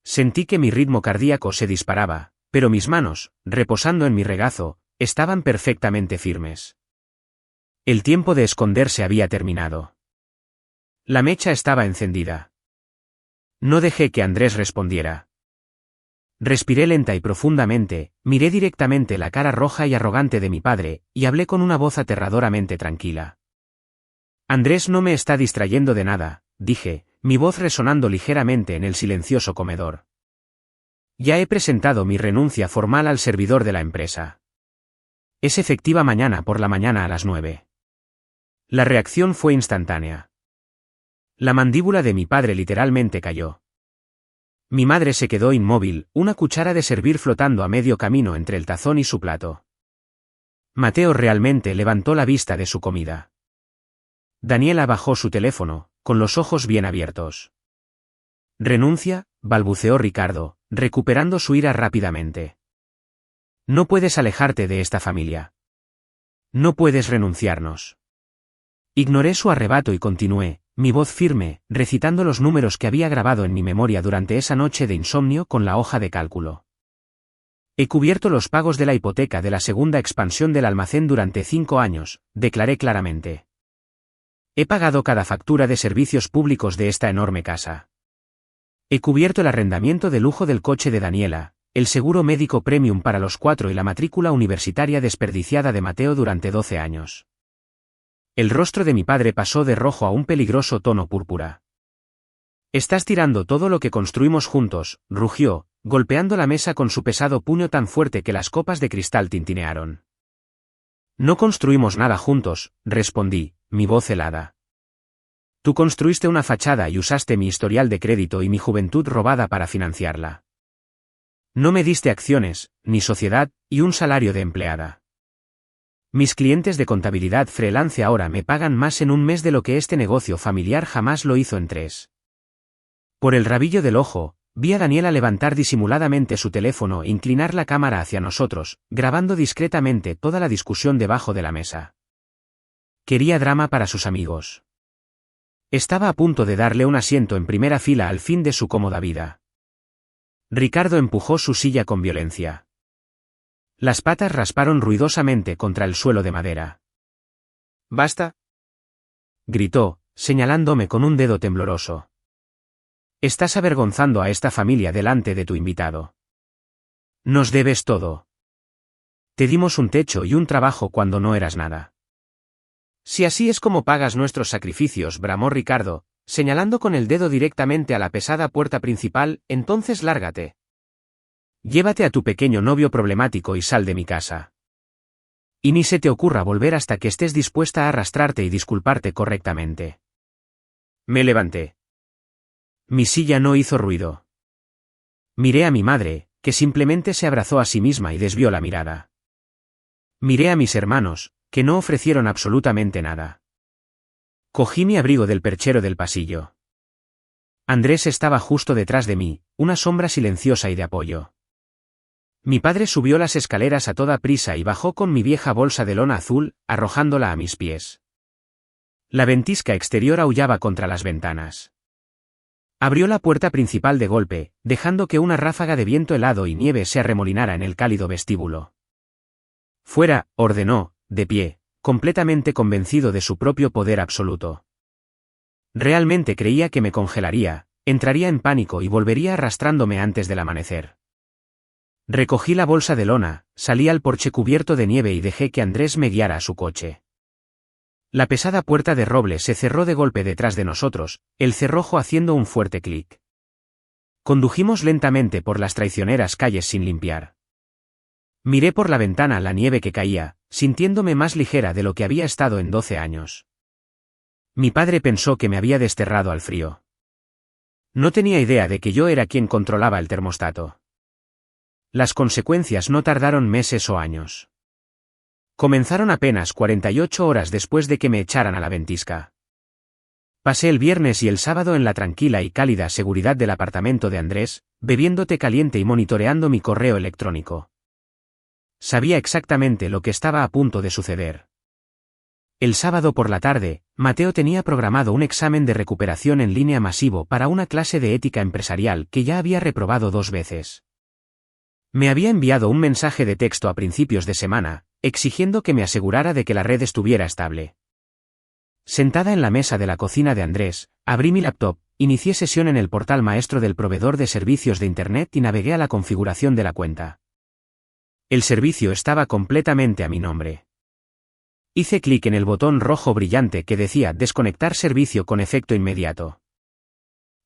[SPEAKER 1] Sentí que mi ritmo cardíaco se disparaba, pero mis manos, reposando en mi regazo, estaban perfectamente firmes. El tiempo de esconderse había terminado. La mecha estaba encendida. No dejé que Andrés respondiera. Respiré lenta y profundamente, miré directamente la cara roja y arrogante de mi padre, y hablé con una voz aterradoramente tranquila. Andrés no me está distrayendo de nada, dije, mi voz resonando ligeramente en el silencioso comedor. Ya he presentado mi renuncia formal al servidor de la empresa. Es efectiva mañana por la mañana a las 9. La reacción fue instantánea. La mandíbula de mi padre literalmente cayó. Mi madre se quedó inmóvil, una cuchara de servir flotando a medio camino entre el tazón y su plato. Mateo realmente levantó la vista de su comida. Daniela bajó su teléfono, con los ojos bien abiertos. «¿Renuncia?», balbuceó Ricardo, recuperando su ira rápidamente. «No puedes alejarte de esta familia. No puedes renunciarnos». Ignoré su arrebato y continué, mi voz firme, recitando los números que había grabado en mi memoria durante esa noche de insomnio con la hoja de cálculo. He cubierto los pagos de la hipoteca de la segunda expansión del almacén durante 5 años, declaré claramente. He pagado cada factura de servicios públicos de esta enorme casa. He cubierto el arrendamiento de lujo del coche de Daniela, el seguro médico premium para los 4 y la matrícula universitaria desperdiciada de Mateo durante 12 años. El rostro de mi padre pasó de rojo a un peligroso tono púrpura. «Estás tirando todo lo que construimos juntos», rugió, golpeando la mesa con su pesado puño tan fuerte que las copas de cristal tintinearon. «No construimos nada juntos», respondí, mi voz helada. «Tú construiste una fachada y usaste mi historial de crédito y mi juventud robada para financiarla. No me diste acciones, ni sociedad, y un salario de empleada. Mis clientes de contabilidad freelance ahora me pagan más en un mes de lo que este negocio familiar jamás lo hizo en 3. Por el rabillo del ojo, Vi a Daniela levantar disimuladamente su teléfono e inclinar la cámara hacia nosotros, grabando discretamente toda la discusión debajo de la mesa. Quería drama para sus amigos. Estaba a punto de darle un asiento en primera fila al fin de su cómoda vida. Ricardo empujó su silla con violencia. Las patas rasparon ruidosamente contra el suelo de madera. «¡Basta!», gritó, señalándome con un dedo tembloroso. «Estás avergonzando a esta familia delante de tu invitado. Nos debes todo. Te dimos un techo y un trabajo cuando no eras nada». «Si así es como pagas nuestros sacrificios», bramó Ricardo, señalando con el dedo directamente a la pesada puerta principal, «entonces lárgate. Llévate a tu pequeño novio problemático y sal de mi casa. Y ni se te ocurra volver hasta que estés dispuesta a arrastrarte y disculparte correctamente». Me levanté. Mi silla no hizo ruido. Miré a mi madre, que simplemente se abrazó a sí misma y desvió la mirada. Miré a mis hermanos, que no ofrecieron absolutamente nada. Cogí mi abrigo del perchero del pasillo. Andrés estaba justo detrás de mí, una sombra silenciosa y de apoyo. Mi padre subió las escaleras a toda prisa y bajó con mi vieja bolsa de lona azul, arrojándola a mis pies. La ventisca exterior aullaba contra las ventanas. Abrió la puerta principal de golpe, dejando que una ráfaga de viento helado y nieve se arremolinara en el cálido vestíbulo. «Fuera», ordenó, de pie, completamente convencido de su propio poder absoluto. Realmente creía que me congelaría, entraría en pánico y volvería arrastrándome antes del amanecer. Recogí la bolsa de lona, salí al porche cubierto de nieve y dejé que Andrés me guiara a su coche. La pesada puerta de roble se cerró de golpe detrás de nosotros, el cerrojo haciendo un fuerte clic. Condujimos lentamente por las traicioneras calles sin limpiar. Miré por la ventana la nieve que caía, sintiéndome más ligera de lo que había estado en 12 años. Mi padre pensó que me había desterrado al frío. No tenía idea de que yo era quien controlaba el termostato. Las consecuencias no tardaron meses o años. Comenzaron apenas 48 horas después de que me echaran a la ventisca. Pasé el viernes y el sábado en la tranquila y cálida seguridad del apartamento de Andrés, bebiendo té caliente y monitoreando mi correo electrónico. Sabía exactamente lo que estaba a punto de suceder. El sábado por la tarde, Mateo tenía programado un examen de recuperación en línea masivo para una clase de ética empresarial que ya había reprobado 2 veces. Me había enviado un mensaje de texto a principios de semana, exigiendo que me asegurara de que la red estuviera estable. Sentada en la mesa de la cocina de Andrés, abrí mi laptop, inicié sesión en el portal maestro del proveedor de servicios de Internet y navegué a la configuración de la cuenta. El servicio estaba completamente a mi nombre. Hice clic en el botón rojo brillante que decía «Desconectar servicio con efecto inmediato».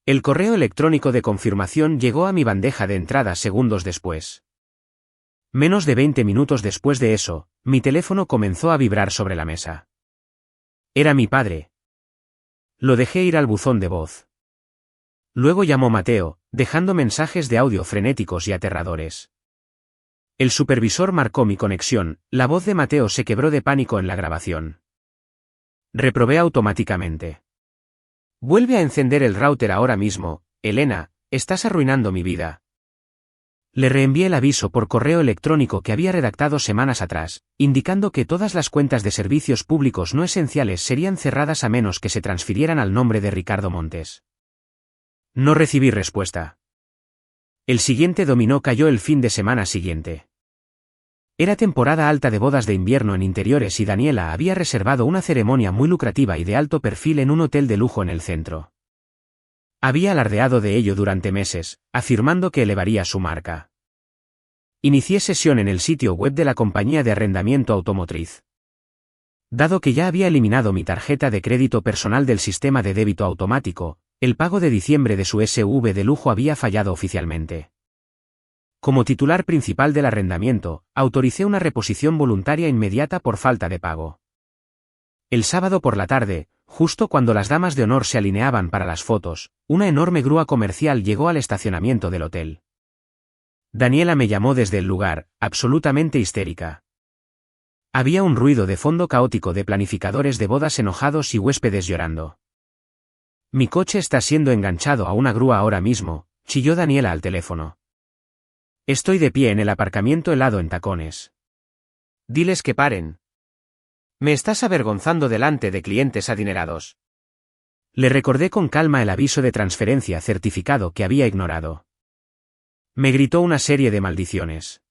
[SPEAKER 1] El correo electrónico de confirmación llegó a mi bandeja de entrada segundos después. Menos de 20 minutos después de eso, mi teléfono comenzó a vibrar sobre la mesa. Era mi padre. Lo dejé ir al buzón de voz. Luego llamó Mateo, dejando mensajes de audio frenéticos y aterradores. El supervisor marcó mi conexión, la voz de Mateo se quebró de pánico en la grabación. Reprobé automáticamente. «Vuelve a encender el router ahora mismo, Elena, estás arruinando mi vida». Le reenvié el aviso por correo electrónico que había redactado semanas atrás, indicando que todas las cuentas de servicios públicos no esenciales serían cerradas a menos que se transfirieran al nombre de Ricardo Montes. No recibí respuesta. El siguiente dominó cayó el fin de semana siguiente. Era temporada alta de bodas de invierno en interiores y Daniela había reservado una ceremonia muy lucrativa y de alto perfil en un hotel de lujo en el centro. Había alardeado de ello durante meses, afirmando que elevaría su marca. Inicié sesión en el sitio web de la compañía de arrendamiento automotriz. Dado que ya había eliminado mi tarjeta de crédito personal del sistema de débito automático, el pago de diciembre de su SUV de lujo había fallado oficialmente. Como titular principal del arrendamiento, autoricé una reposición voluntaria inmediata por falta de pago. El sábado por la tarde, justo cuando las damas de honor se alineaban para las fotos, una enorme grúa comercial llegó al estacionamiento del hotel. Daniela me llamó desde el lugar, absolutamente histérica. Había un ruido de fondo caótico de planificadores de bodas enojados y huéspedes llorando. «Mi coche está siendo enganchado a una grúa ahora mismo», chilló Daniela al teléfono. Estoy de pie en el aparcamiento helado en tacones. Diles que paren. Me estás avergonzando delante de clientes adinerados. Le recordé con calma el aviso de transferencia certificado que había ignorado. Me gritó una serie de maldiciones.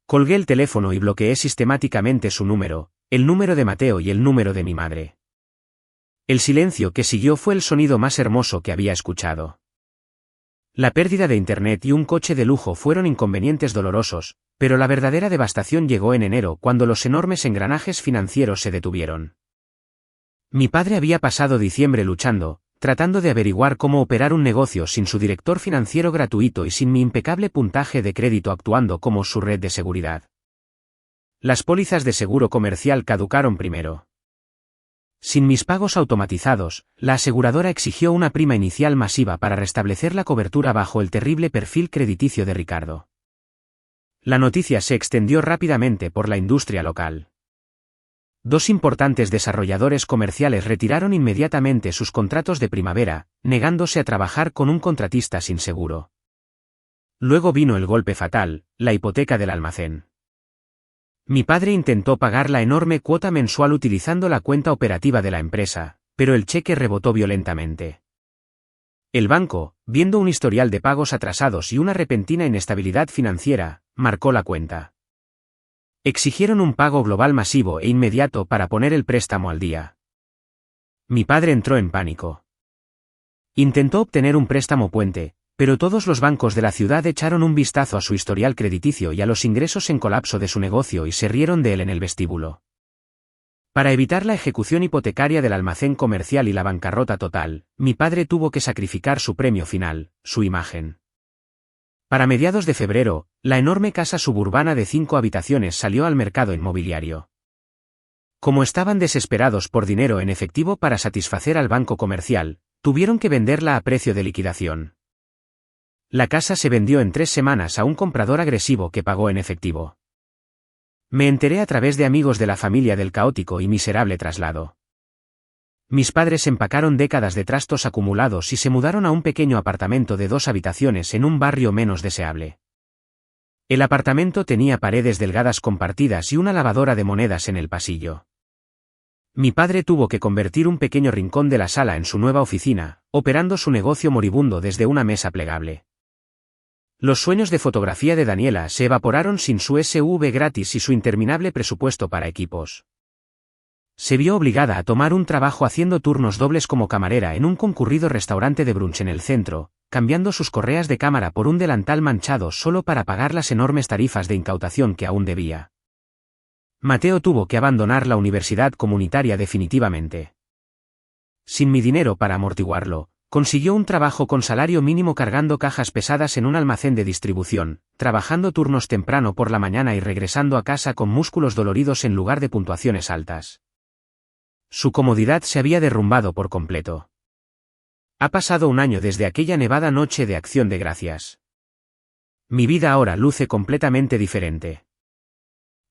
[SPEAKER 1] Colgué el teléfono y bloqueé sistemáticamente su número, el número de Mateo y el número de mi madre. El silencio que siguió fue el sonido más hermoso que había escuchado. La pérdida de internet y un coche de lujo fueron inconvenientes dolorosos, pero la verdadera devastación llegó en enero cuando los enormes engranajes financieros se detuvieron. Mi padre había pasado diciembre luchando, tratando de averiguar cómo operar un negocio sin su director financiero gratuito y sin mi impecable puntaje de crédito actuando como su red de seguridad. Las pólizas de seguro comercial caducaron primero. Sin mis pagos automatizados, la aseguradora exigió una prima inicial masiva para restablecer la cobertura bajo el terrible perfil crediticio de Ricardo. La noticia se extendió rápidamente por la industria local. 2 importantes desarrolladores comerciales retiraron inmediatamente sus contratos de primavera, negándose a trabajar con un contratista sin seguro. Luego vino el golpe fatal, la hipoteca del almacén. Mi padre intentó pagar la enorme cuota mensual utilizando la cuenta operativa de la empresa, pero el cheque rebotó violentamente. El banco, viendo un historial de pagos atrasados y una repentina inestabilidad financiera, marcó la cuenta. Exigieron un pago global masivo e inmediato para poner el préstamo al día. Mi padre entró en pánico. Intentó obtener un préstamo puente, pero todos los bancos de la ciudad echaron un vistazo a su historial crediticio y a los ingresos en colapso de su negocio y se rieron de él en el vestíbulo. Para evitar la ejecución hipotecaria del almacén comercial y la bancarrota total, mi padre tuvo que sacrificar su premio final, su imagen. Para mediados de febrero, la enorme casa suburbana de 5 habitaciones salió al mercado inmobiliario. Como estaban desesperados por dinero en efectivo para satisfacer al banco comercial, tuvieron que venderla a precio de liquidación. La casa se vendió en 3 semanas a un comprador agresivo que pagó en efectivo. Me enteré a través de amigos de la familia del caótico y miserable traslado. Mis padres empacaron décadas de trastos acumulados y se mudaron a un pequeño apartamento de 2 habitaciones en un barrio menos deseable. El apartamento tenía paredes delgadas compartidas y una lavadora de monedas en el pasillo. Mi padre tuvo que convertir un pequeño rincón de la sala en su nueva oficina, operando su negocio moribundo desde una mesa plegable. Los sueños de fotografía de Daniela se evaporaron sin su SV gratis y su interminable presupuesto para equipos. Se vio obligada a tomar un trabajo haciendo turnos dobles como camarera en un concurrido restaurante de brunch en el centro, cambiando sus correas de cámara por un delantal manchado solo para pagar las enormes tarifas de incautación que aún debía. Mateo tuvo que abandonar la universidad comunitaria definitivamente. Sin mi dinero para amortiguarlo, consiguió un trabajo con salario mínimo cargando cajas pesadas en un almacén de distribución, trabajando turnos temprano por la mañana y regresando a casa con músculos doloridos en lugar de puntuaciones altas. Su comodidad se había derrumbado por completo. Ha pasado un año desde aquella nevada noche de Acción de Gracias. Mi vida ahora luce completamente diferente.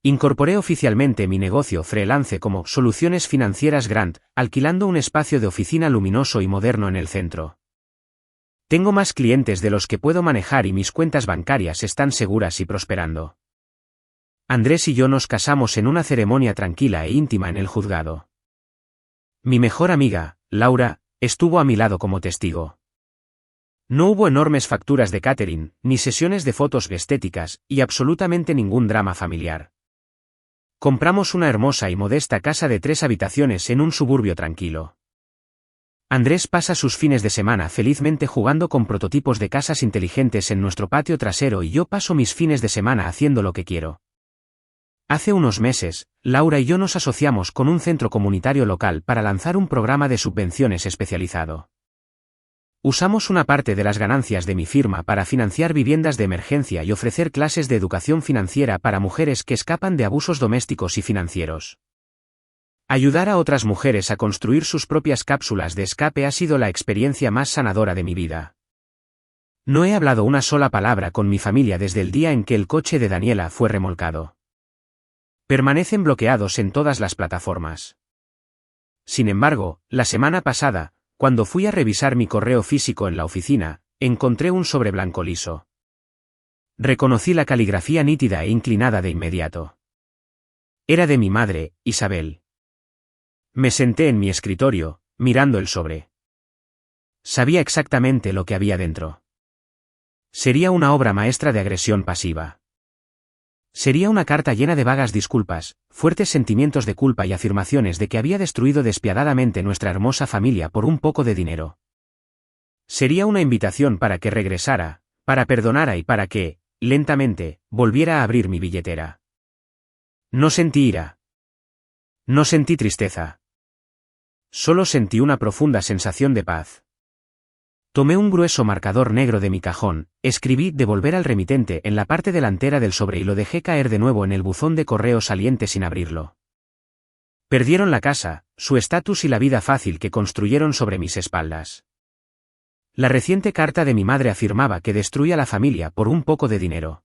[SPEAKER 1] Incorporé oficialmente mi negocio freelance como Soluciones Financieras Grant, alquilando un espacio de oficina luminoso y moderno en el centro. Tengo más clientes de los que puedo manejar y mis cuentas bancarias están seguras y prosperando. Andrés y yo nos casamos en una ceremonia tranquila e íntima en el juzgado. Mi mejor amiga, Laura, estuvo a mi lado como testigo. No hubo enormes facturas de catering, ni sesiones de fotos estéticas, y absolutamente ningún drama familiar. Compramos una hermosa y modesta casa de 3 habitaciones en un suburbio tranquilo. Andrés pasa sus fines de semana felizmente jugando con prototipos de casas inteligentes en nuestro patio trasero y yo paso mis fines de semana haciendo lo que quiero. Hace unos meses, Laura y yo nos asociamos con un centro comunitario local para lanzar un programa de subvenciones especializado. Usamos una parte de las ganancias de mi firma para financiar viviendas de emergencia y ofrecer clases de educación financiera para mujeres que escapan de abusos domésticos y financieros. Ayudar a otras mujeres a construir sus propias cápsulas de escape ha sido la experiencia más sanadora de mi vida. No he hablado una sola palabra con mi familia desde el día en que el coche de Daniela fue remolcado. Permanecen bloqueados en todas las plataformas. Sin embargo, la semana pasada, cuando fui a revisar mi correo físico en la oficina, encontré un sobre blanco liso. Reconocí la caligrafía nítida e inclinada de inmediato. Era de mi madre, Isabel. Me senté en mi escritorio, mirando el sobre. Sabía exactamente lo que había dentro. Sería una obra maestra de agresión pasiva. Sería una carta llena de vagas disculpas, fuertes sentimientos de culpa y afirmaciones de que había destruido despiadadamente nuestra hermosa familia por un poco de dinero. Sería una invitación para que regresara, para perdonara y para que, lentamente, volviera a abrir mi billetera. No sentí ira. No sentí tristeza. Solo sentí una profunda sensación de paz. Tomé un grueso marcador negro de mi cajón, escribí «devolver al remitente» en la parte delantera del sobre y lo dejé caer de nuevo en el buzón de correo saliente sin abrirlo. Perdieron la casa, su estatus y la vida fácil que construyeron sobre mis espaldas. La reciente carta de mi madre afirmaba que destruía la familia por un poco de dinero.